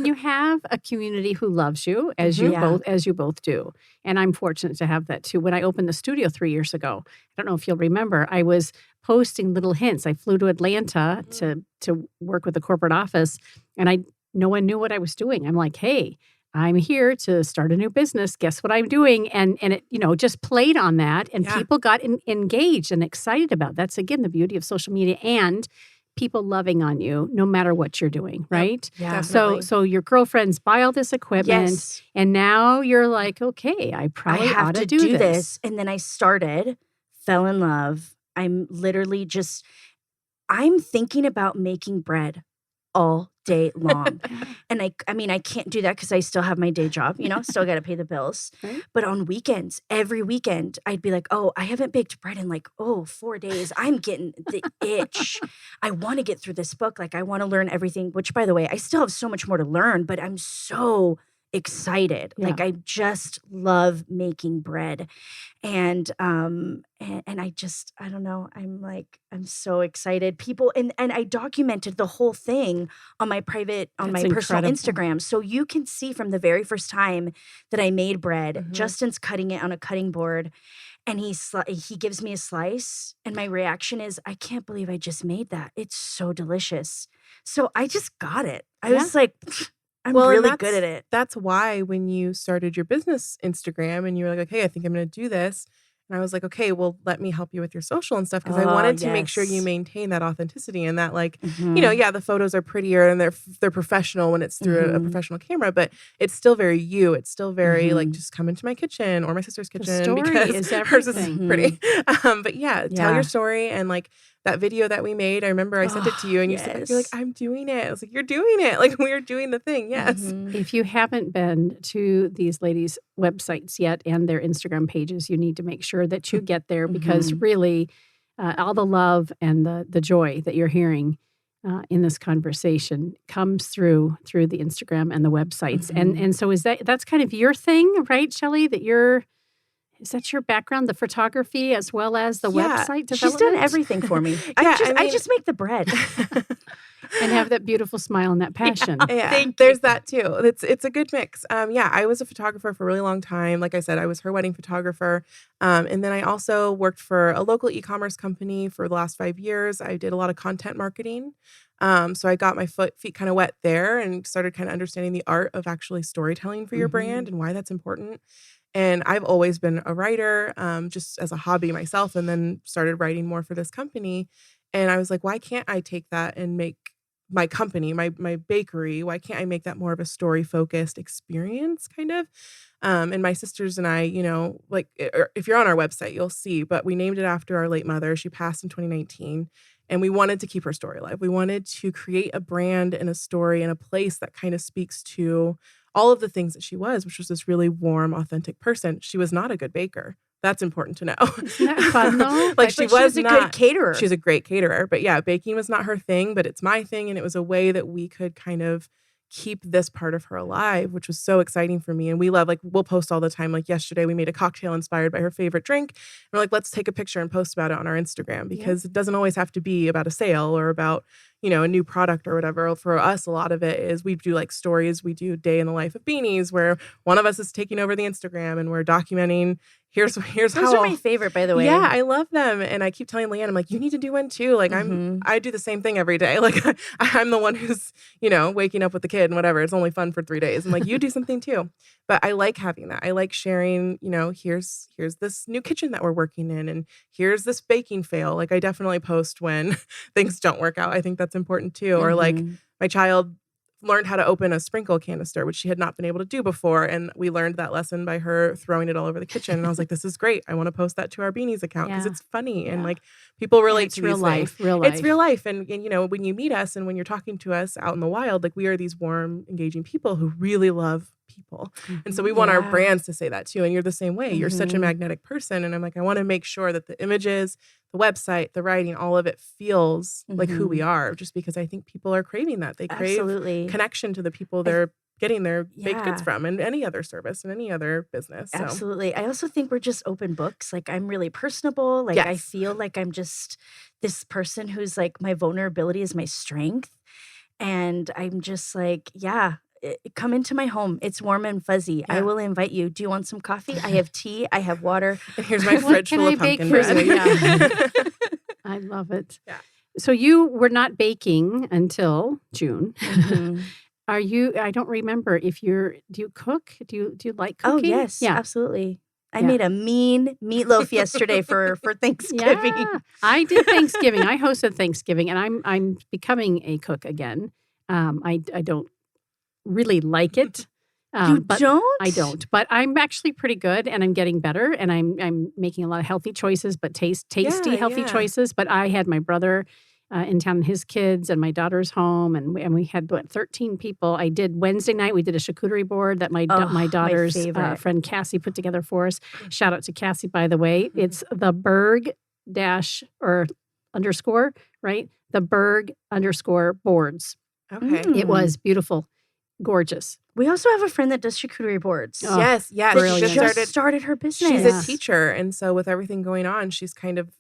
you have a community who loves you, as you both do, and I'm fortunate to have that too. When I opened the studio 3 years ago, I don't know if you'll remember, I was posting little hints. I flew to Atlanta to work with the corporate office, and no one knew what I was doing. I'm like, hey, I'm here to start a new business. Guess what I'm doing? And it, just played on that. And people got engaged and excited about it. That's, again, the beauty of social media and people loving on you no matter what you're doing, right? Yeah. So your girlfriends buy all this equipment and now you're like, okay, I probably ought to do this. And then I started, fell in love. I'm literally I'm thinking about making bread all day long. And I can't do that because I still have my day job, still got to pay the bills. Right. But on weekends, every weekend, I'd be like, oh, I haven't baked bread in 4 days. I'm getting the itch. I want to get through this book. Like I want to learn everything, which by the way, I still have so much more to learn, but I'm so excited. Yeah. Like I just love making bread. And I don't know. I'm so excited. People and I documented the whole thing on my personal Instagram. So you can see from the very first time that I made bread, Justin's cutting it on a cutting board and he gives me a slice and my reaction is, I can't believe I just made that. It's so delicious. So I just got it. I was like, I'm really good at it. That's why when you started your business Instagram and you were like, hey, I think I'm going to do this. And I was like, okay, well, let me help you with your social and stuff. Because I wanted to make sure you maintain that authenticity and that the photos are prettier and they're professional when it's through a professional camera, but it's still very you. It's still very just come into my kitchen or my sister's kitchen. The story because is hers everything. is pretty. But tell your story and that video that we made, I remember I sent it to you and you said, you're like, I'm doing it. I was like, you're doing it. Like we're doing the thing. Yes. If you haven't been to these ladies' websites yet and their Instagram pages, you need to make sure that you get there because really all the love and the joy that you're hearing in this conversation comes through the Instagram and the websites. And so that's kind of your thing, right, Shelly, is that your background, the photography as well as the website development? She's done everything for me. I just make the bread. And have that beautiful smile and that passion. There's that too. It's a good mix. I was a photographer for a really long time. Like I said, I was her wedding photographer. And then I also worked for a local e-commerce company for the last 5 years. I did a lot of content marketing. So I got my feet kind of wet there and started kind of understanding the art of actually storytelling for your brand and why that's important. And I've always been a writer, just as a hobby myself, and then started writing more for this company. And I was like, why can't I take that and make my company, my bakery, why can't I make that more of a story-focused experience kind of? And my sisters and I, if you're on our website, you'll see, but we named it after our late mother. She passed in 2019. And we wanted to keep her story alive. We wanted to create a brand and a story and a place that kind of speaks to all of the things that she was, which was this really warm, authentic person. She was not a good baker. That's important to know. Isn't that fun though? She was a good caterer. She's a great caterer. But baking was not her thing, but it's my thing. And it was a way that we could kind of keep this part of her alive, which was so exciting for me. And we love, we'll post all the time. Like yesterday, we made a cocktail inspired by her favorite drink. And we're like, let's take a picture and post about it on our Instagram because it doesn't always have to be about a sale or about, a new product or whatever. For us, a lot of it is we do stories. We do day in the life of Beahnies where one of us is taking over the Instagram and we're documenting here's Those how are my favorite, by the way. Yeah, I love them. And I keep telling Leanne, I'm like, you need to do one too. Like I do the same thing every day. Like I'm the one who's, waking up with the kid and whatever. It's only fun for 3 days. I'm like, you do something too. But I like having that. I like sharing, here's this new kitchen that we're working in, and here's this baking fail. Like I definitely post when things don't work out. I think that's important too. Or like my child learned how to open a sprinkle canister, which she had not been able to do before. And we learned that lesson by her throwing it all over the kitchen. And I was like, this is great. I want to post that to our Beahnie's account because it's funny. And like people relate to real these life, things. real life. It's real life. And, when you meet us and when you're talking to us out in the wild, like we are these warm, engaging people who really love people. And so we want our brands to say that too. And you're the same way. You're such a magnetic person. And I'm like, I want to make sure that the images, the website, the writing, all of it feels like who we are, just because I think people are craving that. They crave connection to the people they're getting their baked goods from, and any other service and any other business. So. Absolutely. I also think we're just open books. Like I'm really personable. Like I feel like I'm just this person who's like, my vulnerability is my strength. And I'm just like, come into my home. It's warm and fuzzy. I will invite you. Do you want some coffee? I have tea. I have water. And here's my fridge full of pumpkin bread. I love it. Yeah. So you were not baking until June. Are you? I don't remember if do you cook? Do you like cooking? Oh yes, absolutely. I made a mean meatloaf yesterday for Thanksgiving. Yeah, I did Thanksgiving. I hosted Thanksgiving, and I'm becoming a cook again. I don't really like it. But don't? I don't. But I'm actually pretty good, and I'm getting better, and I'm making a lot of healthy choices, but tasty healthy choices. But I had my brother in town, and his kids, and my daughter's home, and we had 13 people. I did Wednesday night. We did a charcuterie board that my daughter's friend Cassie put together for us. Shout out to Cassie, by the way. It's the Berg _ right? The Berg _ boards. Okay. It was beautiful. Gorgeous. We also have a friend that does charcuterie boards. Oh, yes. She just started her business. She's a teacher. And so with everything going on, she's kind of,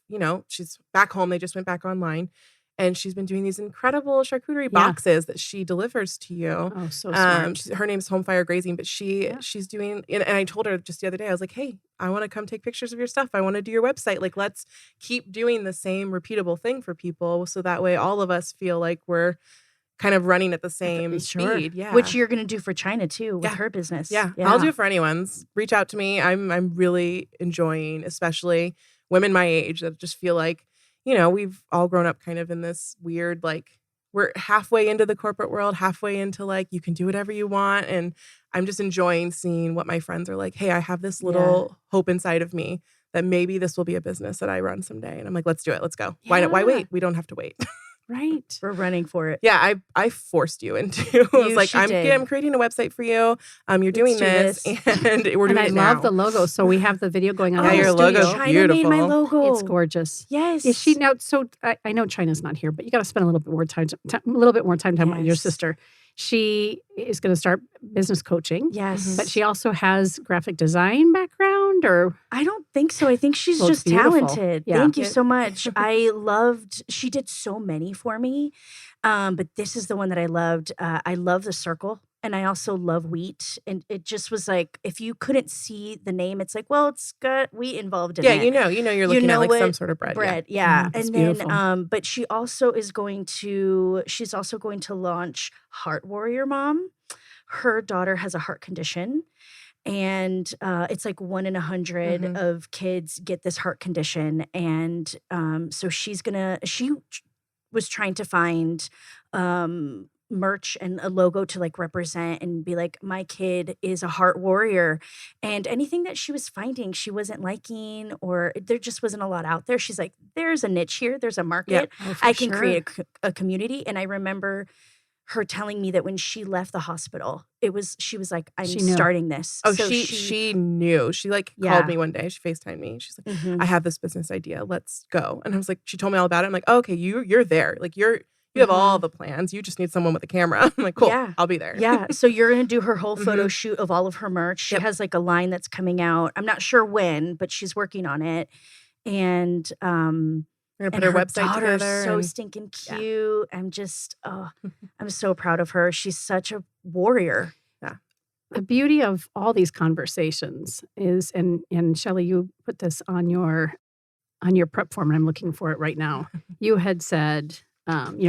she's back home. They just went back online. And she's been doing these incredible charcuterie boxes that she delivers to you. Oh, so smart. Her name's Home Fire Grazing, but she's doing, and I told her just the other day, I was like, hey, I want to come take pictures of your stuff. I want to do your website. Like, let's keep doing the same repeatable thing for people. So that way all of us feel like we're kind of running at the same speed. Yeah. Which you're going to do for China too with her business. Yeah. I'll do it for anyone's. Reach out to me. I'm really enjoying, especially women my age that just feel like, we've all grown up kind of in this weird, like, we're halfway into the corporate world, halfway into like, you can do whatever you want. And I'm just enjoying seeing what my friends are like, hey, I have this little hope inside of me that maybe this will be a business that I run someday. And I'm like, let's do it. Let's go. Yeah. Why wait? We don't have to wait. Right. We're running for it. Yeah, I forced you into. I was like, I'm creating a website for you. You're doing this, and we're doing it now. I love the logo. So we have the video going on. Yeah, your logo's beautiful. China made my logo. It's gorgeous. Yes. Is she now? So I know China's not here, but you got to spend a little bit more time talking about your sister. She is going to start business coaching. Yes. But she also has graphic design background, or? I don't think so. I think she's just talented. Yeah. Thank you so much. She did so many for me. But this is the one that I loved. I love the circle. And I also love wheat. And it just was like, if you couldn't see the name, it's like, well, it's got wheat involved in it. Yeah, you're looking at like some sort of bread. Yeah. And then, but she's also going to launch Heart Warrior Mom. Her daughter has a heart condition. And it's like 1 in 100 of kids get this heart condition. And so she was trying to find merch and a logo to like represent and be like, my kid is a heart warrior. And anything that she was finding, she wasn't liking, or there just wasn't a lot out there. She's like, there's a niche here. There's a market. I can create a community. And I remember her telling me that when she left the hospital, she was like, I'm starting this. Oh, so she knew. She like called me one day. She FaceTimed me. She's like, I have this business idea. Let's go. And I was like, she told me all about it. I'm like, oh, okay, you're there. Like you have all the plans. You just need someone with a camera. I'm like, cool, I'll be there. Yeah. So you're going to do her whole photo shoot of all of her merch. She has like a line that's coming out. I'm not sure when, but she's working on it. And we're gonna put her website together. So stinking cute. I'm just, I'm so proud of her. She's such a warrior. Yeah. The beauty of all these conversations is, and Shelly, you put this on your prep form, and I'm looking for it right now. You had said,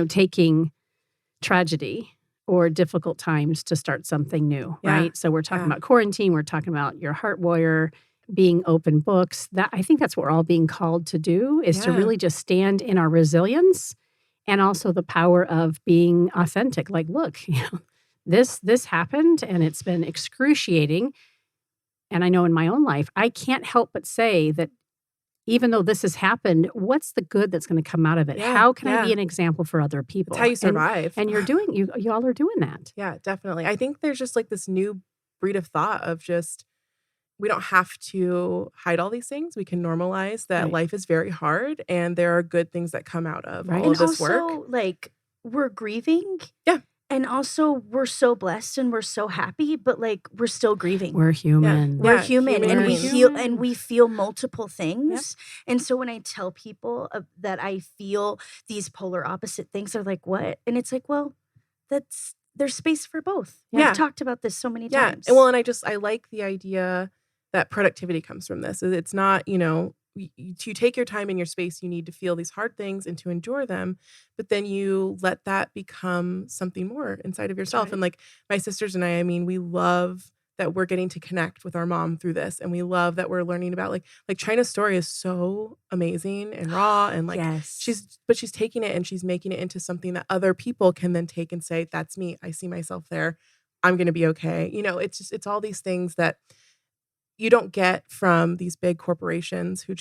taking tragedy or difficult times to start something new, right? So we're talking about quarantine. We're talking about your heart warrior, being open books. That I think that's what we're all being called to do, is to really just stand in our resilience and also the power of being authentic. Like, look, this happened and it's been excruciating. And I know in my own life, I can't help but say that even though this has happened, what's the good that's going to come out of it? How can I be an example for other people? It's how you survive. And you're doing, you all are doing that. Yeah, definitely. I think there's just like this new breed of thought of just, we don't have to hide all these things. We can normalize that life is very hard and there are good things that come out of all of this work. Also, like, we're grieving. Yeah. And also, we're so blessed and we're so happy, but like, we're still grieving. We're human. We're human, and we feel multiple things. And so when I tell people that I feel these polar opposite things, they're like, "What?" And it's like, well, there's space for both. We've talked about this so many times. Well, and I like the idea that productivity comes from this. It's not, to take your time in your space, you need to feel these hard things and to endure them, but then you let that become something more inside of yourself. And like my sisters and I mean, we love that we're getting to connect with our mom through this. And we love that we're learning about like China's story is so amazing and raw. And like, she's taking it and she's making it into something that other people can then take and say, that's me. I see myself there. I'm going to be okay. It's all these things that you don't get from these big corporations who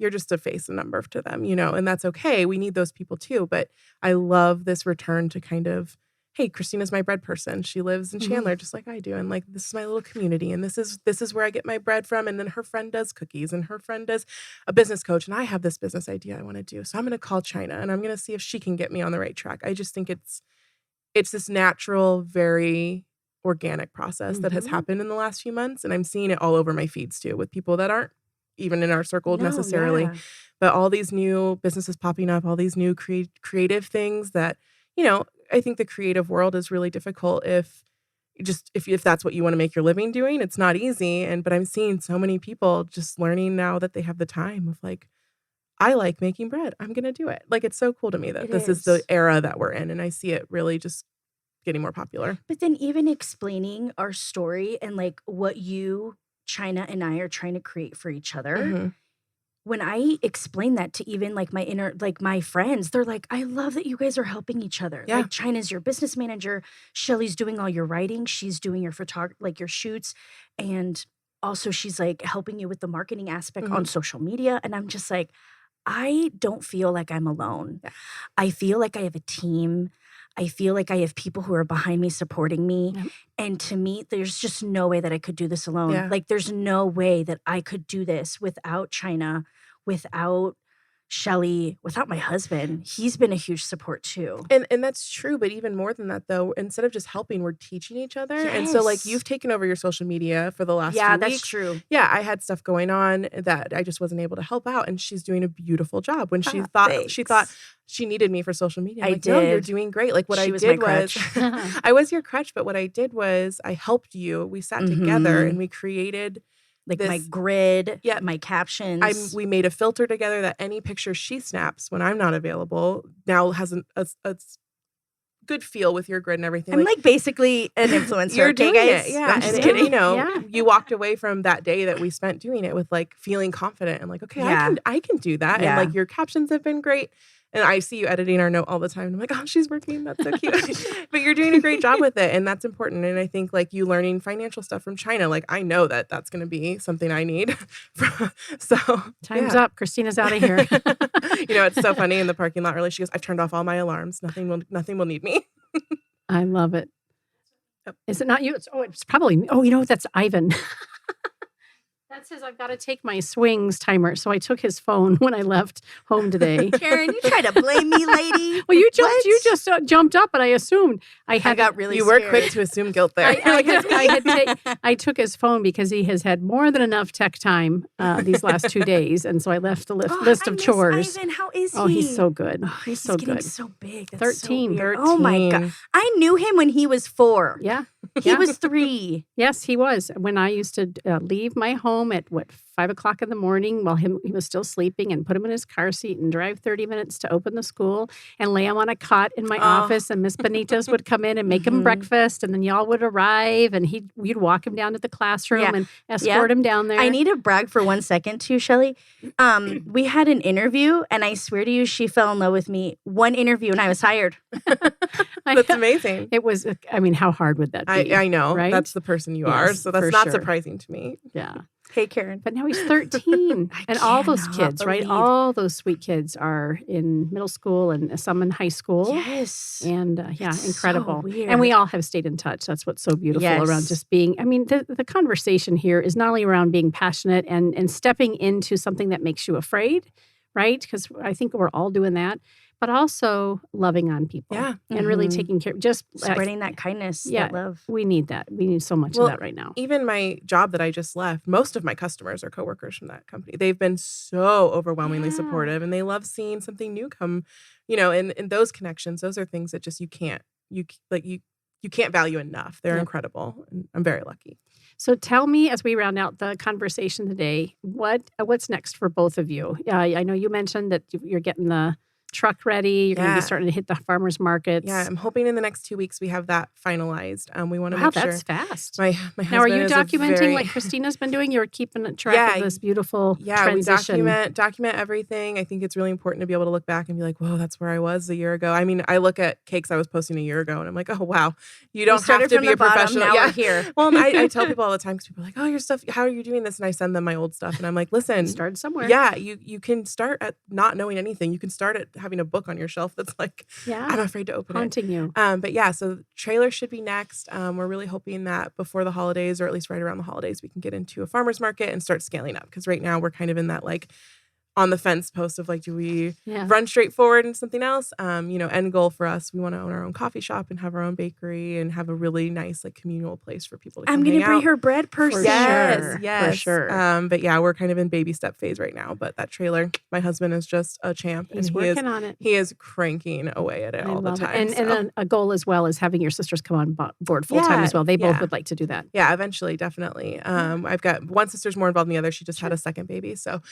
you're just a face and number to them, and that's okay. We need those people too. But I love this return to kind of, hey, Christina's my bread person. She lives in Chandler just like I do. And like, this is my little community. And this is where I get my bread from. And then her friend does cookies and her friend does a business coach. And I have this business idea I want to do. So I'm going to call China and I'm going to see if she can get me on the right track. I just think it's this natural, very organic process that has happened in the last few months. And I'm seeing it all over my feeds too, with people that aren't even in our circle necessarily, but all these new businesses popping up, all these new creative things that, I think the creative world is really difficult if that's what you want to make your living doing. It's not easy. But I'm seeing so many people just learning now that they have the time of like, I like making bread. I'm going to do it. Like, it's so cool to me that this is the era that we're in. And I see it really just getting more popular. But then even explaining our story and like what you, China, and I are trying to create for each other. When I explain that to even like my friends, they're like, I love that you guys are helping each other. Like, China's your business manager. Shelly's doing all your writing. She's doing your your shoots. And also she's like helping you with the marketing aspect on social media. And I'm just like, I don't feel like I'm alone. I feel like I have a team. I feel like I have people who are behind me, supporting me. And to me, there's just no way that I could do this alone. Like, there's no way that I could do this without China, without Shelly, without my husband. He's been a huge support too. And that's true. But even more than that, though, instead of just helping, we're teaching each other. And so like, you've taken over your social media for the last few weeks. Yeah, that's true. Yeah, I had stuff going on that I just wasn't able to help out. And she's doing a beautiful job. When she thought she needed me for social media. I'm like, no, you're doing great. Like, what I did was I was your crutch, but what I did was I helped you. We sat together and we created like my grid, my captions. We made a filter together that any picture she snaps when I'm not available now has a good feel with your grid and everything. I'm like basically an influencer. You're doing guys. it. Yeah. I'm just kidding. You walked away from that day that we spent doing it with like feeling confident and like, okay, I can do that. And like, your captions have been great. And I see you editing our note all the time. I'm like, oh, she's working. That's so cute. But you're doing a great job with it. And that's important. And I think like you learning financial stuff from China, like I know that that's going to be something I need. So time's up. Christina's out of here. It's so funny in the parking lot. Really, she goes, I've turned off all my alarms. Nothing will need me. I love it. Is it not you? It's probably me. Oh, you know what? That's Ivan. That says I've got to take my swings timer. So I took his phone when I left home today. Karen, you try to blame me, lady. Well, you just jumped up, and I assumed I got really You scared. were quick to assume guilt there. I took his phone because he has had more than enough tech time these last 2 days, and so I left the list of chores. Ivan, how is he? Oh, he's so good. He's so getting good. so big. That's 13. So weird. Oh my God. I knew him when he was 4. Yeah. He was 3. Yes, he was. When I used to leave my home at 5 o'clock in the morning while he was still sleeping, and put him in his car seat and drive 30 minutes to open the school and lay him on a cot in my office. And Miss Benitez would come in and make him breakfast, and then y'all would arrive, and we'd walk him down to the classroom and escort him down there. I need to brag for 1 second too, Shelly. We had an interview, and I swear to you, she fell in love with me. One interview, and I was hired. That's amazing. It was. I mean, how hard would that be? I know. Right? That's the person you are. So that's not surprising to me. Yeah. Hey, Karen. But now he's 13. And all those kids, right? All those sweet kids are in middle school and some in high school. Yes. And incredible. So weird. And we all have stayed in touch. That's what's so beautiful around just being, I mean, the conversation here is not only around being passionate and stepping into something that makes you afraid, right? Because I think we're all doing that. But also loving on people. Yeah. And really taking care, just spreading that kindness, that love. We need that. We need so much of that right now. Even my job that I just left, most of my customers are coworkers from that company. They've been so overwhelmingly supportive, and they love seeing something new come, and those connections, those are things that just you can't value enough. They're incredible. And I'm very lucky. So tell me, as we round out the conversation today, what's next for both of you? I know you mentioned that you're getting the truck ready. You're going to be starting to hit the farmers markets. Yeah, I'm hoping in the next 2 weeks we have that finalized. We want to make sure. Wow, that's fast. My husband now, are you is documenting like Christina's been doing? You're keeping track of this beautiful transition. We document everything. I think it's really important to be able to look back and be like, whoa, that's where I was a year ago. I mean, I look at cakes I was posting a year ago, and I'm like, oh, wow, you don't have to be a professional. Now we're here. Well, I tell people all the time, because people are like, oh, your stuff, how are you doing this? And I send them my old stuff, and I'm like, listen. Start somewhere. Yeah, you can start at not knowing anything. You can start at having a book on your shelf that's like, I'm afraid to open haunting you. But yeah, so trailer should be next. We're really hoping that before the holidays, or at least right around the holidays, we can get into a farmer's market and start scaling up. Because right now we're kind of in that like on the fence post of like, do we run straight forward into something else? End goal for us, we want to own our own coffee shop and have our own bakery and have a really nice like communal place for people to come I'm going to bring out. her bread person. Yes. For sure. But yeah, we're kind of in baby step phase right now. But that trailer, my husband is just a champ. He's working on it. He is cranking away at it all the time. And then a goal as well is having your sisters come on board full time as well. They both would like to do that. Yeah, eventually, definitely. I've got one sister's more involved than the other. She just had a second baby. So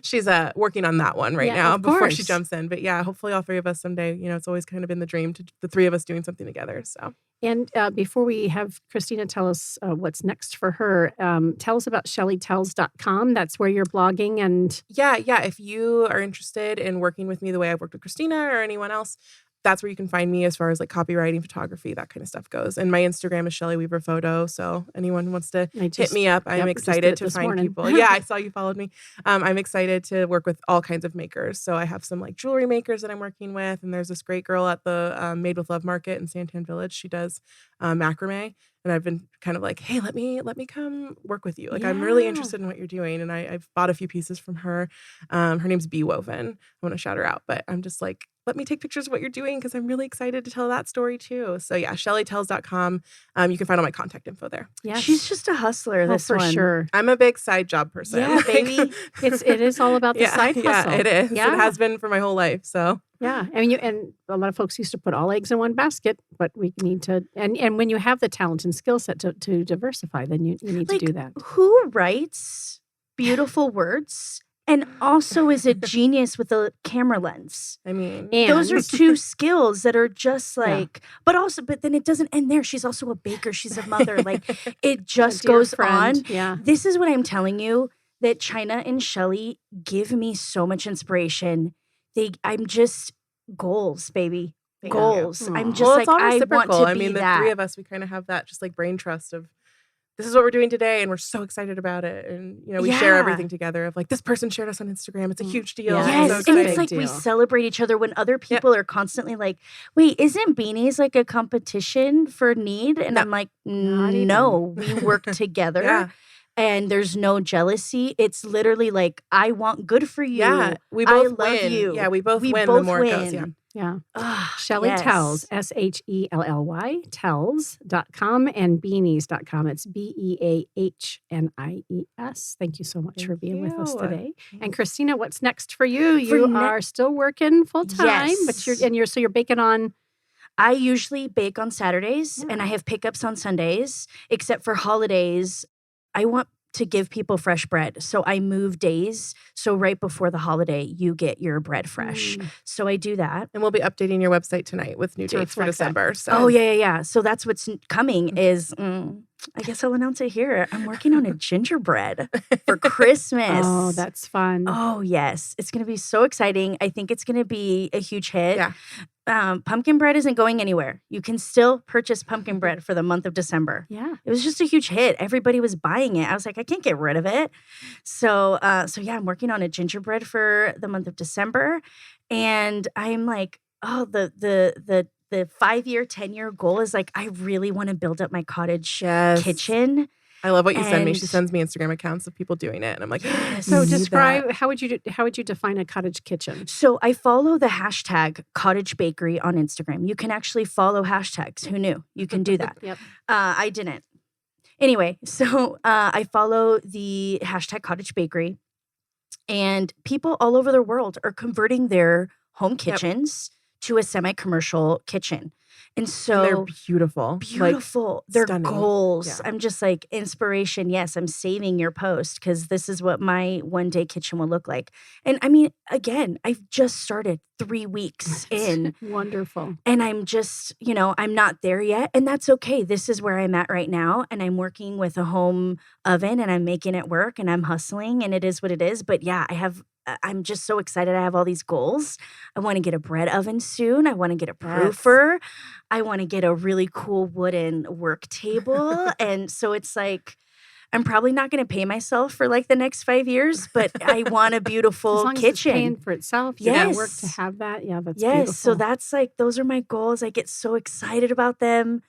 she's working on that one right now before she jumps in. But yeah, hopefully all three of us someday, it's always kind of been the dream to the three of us doing something together. So. And before we have Cristina tell us what's next for her, tell us about shellytells.com. That's where you're blogging. And yeah. If you are interested in working with me the way I've worked with Cristina or anyone else, that's where you can find me as far as like copywriting, photography, that kind of stuff goes. And my Instagram is Shelly Weaver-Photo. So anyone who wants to hit me up, I'm excited to find people. Yeah, I saw you followed me. I'm excited to work with all kinds of makers. So I have some like jewelry makers that I'm working with. And there's this great girl at the Made with Love Market in Santan Village. She does macrame. And I've been kind of like, hey, let me come work with you. Like, I'm really interested in what you're doing. And I've bought a few pieces from her. Her name's Bee Woven. I want to shout her out. But I'm just like, let me take pictures of what you're doing because I'm really excited to tell that story too. So yeah, shellytells.com. You can find all my contact info there. Yeah, she's just a hustler. This for sure. I'm a big side job person. Yeah, baby. it is all about the side hustle. Yeah, it is. Yeah. It has been for my whole life. So yeah, I mean, and a lot of folks used to put all eggs in one basket, but we need to. And when you have the talent and skill set to diversify, then you need to do that. Who writes beautiful words? And also is a genius with a camera lens. I mean, those are two skills that are just like, but then it doesn't end there. She's also a baker. She's a mother. Like it just goes on. Yeah. This is what I'm telling you, that China and Shelly give me so much inspiration. I'm just goals, baby. Goals. Yeah. I'm just I want to be the that. three of us, we kind of have that just like brain trust of, this is what we're doing today, and we're so excited about it. And, we share everything together of like, this person shared us on Instagram. It's a huge deal. Yes, so and it's like we celebrate each other when other people are constantly like, wait, isn't Beahnie's like a competition for Knead? And I'm like, no, we work together. Yeah. And there's no jealousy. It's literally like, I want good for you. Yeah, we both love win. you. Yeah, we both win the more it goes. Yeah. Yeah. Shelly Tells, SHELLY, tells.com and beahnies.com. It's BEAHNIES. Thank you so much for being with us today. And Cristina, what's next for you? You are still working full time, but you're baking on. I usually bake on Saturdays and I have pickups on Sundays, except for holidays. I want to give people fresh bread. So I move days. So right before the holiday, you get your bread fresh. So I do that. And we'll be updating your website tonight with new dates for December. So. Oh, yeah. So that's what's coming is, I guess I'll announce it here. I'm working on a gingerbread for Christmas. Oh, that's fun. Oh, yes. It's going to be so exciting. I think it's going to be a huge hit. Yeah. Pumpkin bread isn't going anywhere. You can still purchase pumpkin bread for the month of December. Yeah. It was just a huge hit. Everybody was buying it. I was like, I can't get rid of it. So yeah, I'm working on a gingerbread for the month of December. And I'm like, oh, the 5-year, 10-year goal is like, I really want to build up my cottage kitchen. I love what you send me. She sends me Instagram accounts of people doing it. And I'm like, so describe, how would you define a cottage kitchen? So I follow the hashtag cottage bakery on Instagram. You can actually follow hashtags. Who knew? You can do that. Yep. I didn't. Anyway, so I follow the hashtag cottage bakery, and people all over the world are converting their home kitchens to a semi-commercial kitchen. And so they're beautiful. Beautiful. They're stunning. goals. Yeah. I'm just like, inspiration. Yes, I'm saving your post because this is what my one-day kitchen will look like. And I mean, again, I've just started 3 weeks in. Wonderful. And I'm just, I'm not there yet. And that's okay. This is where I'm at right now. And I'm working with a home oven and I'm making it work and I'm hustling and it is what it is. But yeah, I'm just so excited. I have all these goals. I want to get a bread oven soon. I want to get a proofer. I want to get a really cool wooden work table. And so it's like, I'm probably not going to pay myself for like the next 5 years, but I want a beautiful as long kitchen. As it's paying for itself. You gotta work to have that. Yeah, that's beautiful. So that's like, those are my goals. I get so excited about them.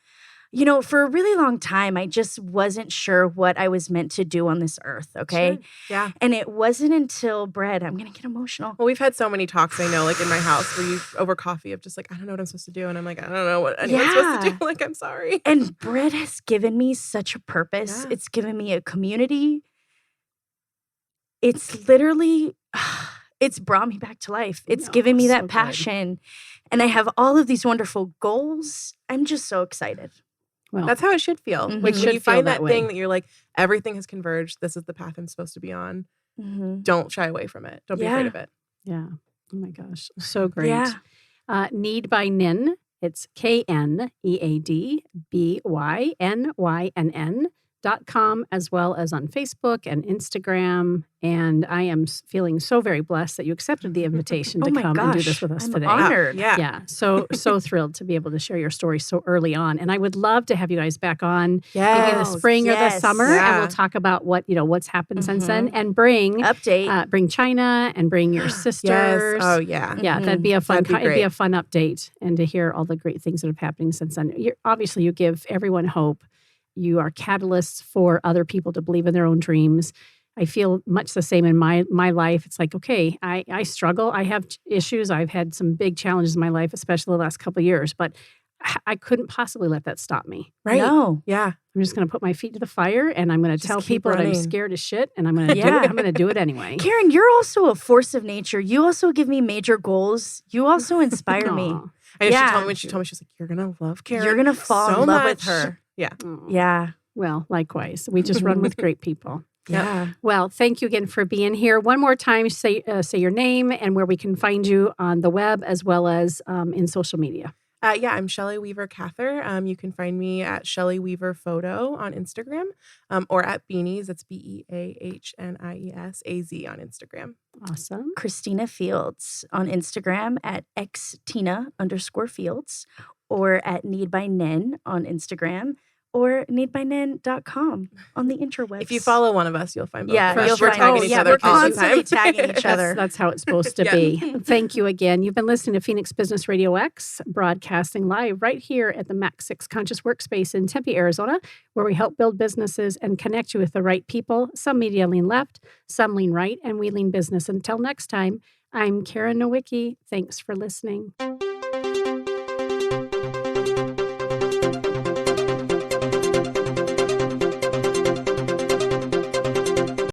For a really long time, I just wasn't sure what I was meant to do on this earth, okay? Sure. Yeah. And it wasn't until bread, I'm going to get emotional. Well, we've had so many talks, I know, like in my house where over coffee of just like, I don't know what I'm supposed to do. And I'm like, I don't know what anyone's supposed to do. Like, I'm sorry. And bread has given me such a purpose. It's given me a community. It's literally, it's brought me back to life. It's given me that passion. And I have all of these wonderful goals. I'm just so excited. Well, that's how it should feel. Mm-hmm. Like when you find that thing that you're like, everything has converged. This is the path I'm supposed to be on. Mm-hmm. Don't shy away from it. Don't be afraid of it. Yeah. Oh my gosh. So great. Yeah. Knead by Nynn. It's KNEADBYNYNN.com, as well as on Facebook and Instagram. And I am feeling so very blessed that you accepted the invitation to come and do this with us today. I'm honored. Yeah. So thrilled to be able to share your story so early on. And I would love to have you guys back on maybe in the spring or the summer. And we'll talk about what's happened since then and bring China and bring your sisters. Yes. Oh yeah. Yeah. That'd be a fun, it'd be a fun update and to hear all the great things that have happened since then. Obviously you give everyone hope. You are catalysts for other people to believe in their own dreams. I feel much the same in my life. It's like, okay, I struggle. I have issues. I've had some big challenges in my life, especially the last couple of years, but I couldn't possibly let that stop me. Right? No. Yeah. I'm just going to put my feet to the fire and I'm going to tell people that I'm scared as shit and I'm going to do it. I'm going to do it anyway. Karen, you're also a force of nature. You also give me major goals. You also inspire me. I know she told me, she was like, you're going to love Karen. You're going to fall in love with her. Yeah. Yeah. Well, likewise. We just run with great people. Yeah. Well, thank you again for being here. One more time, say your name and where we can find you on the web as well as in social media. I'm Shelly Weaver-Cather. You can find me at Shelly Weaver Photo on Instagram or at Beahnies. That's BeahnieSAZ on Instagram. Awesome. Cristina Fields on Instagram at xtina_Fields or at Knead by Nynn on Instagram. Or kneadbynynn.com on the interwebs. If you follow one of us, you'll find both. Yeah, we're tagging each other. We're constantly tagging each other. That's how it's supposed to be. Thank you again. You've been listening to Phoenix Business Radio X, broadcasting live right here at the Max 6 Conscious Workspace in Tempe, Arizona, where we help build businesses and connect you with the right people. Some media lean left, some lean right, and we lean business. Until next time, I'm Karen Nowicki. Thanks for listening.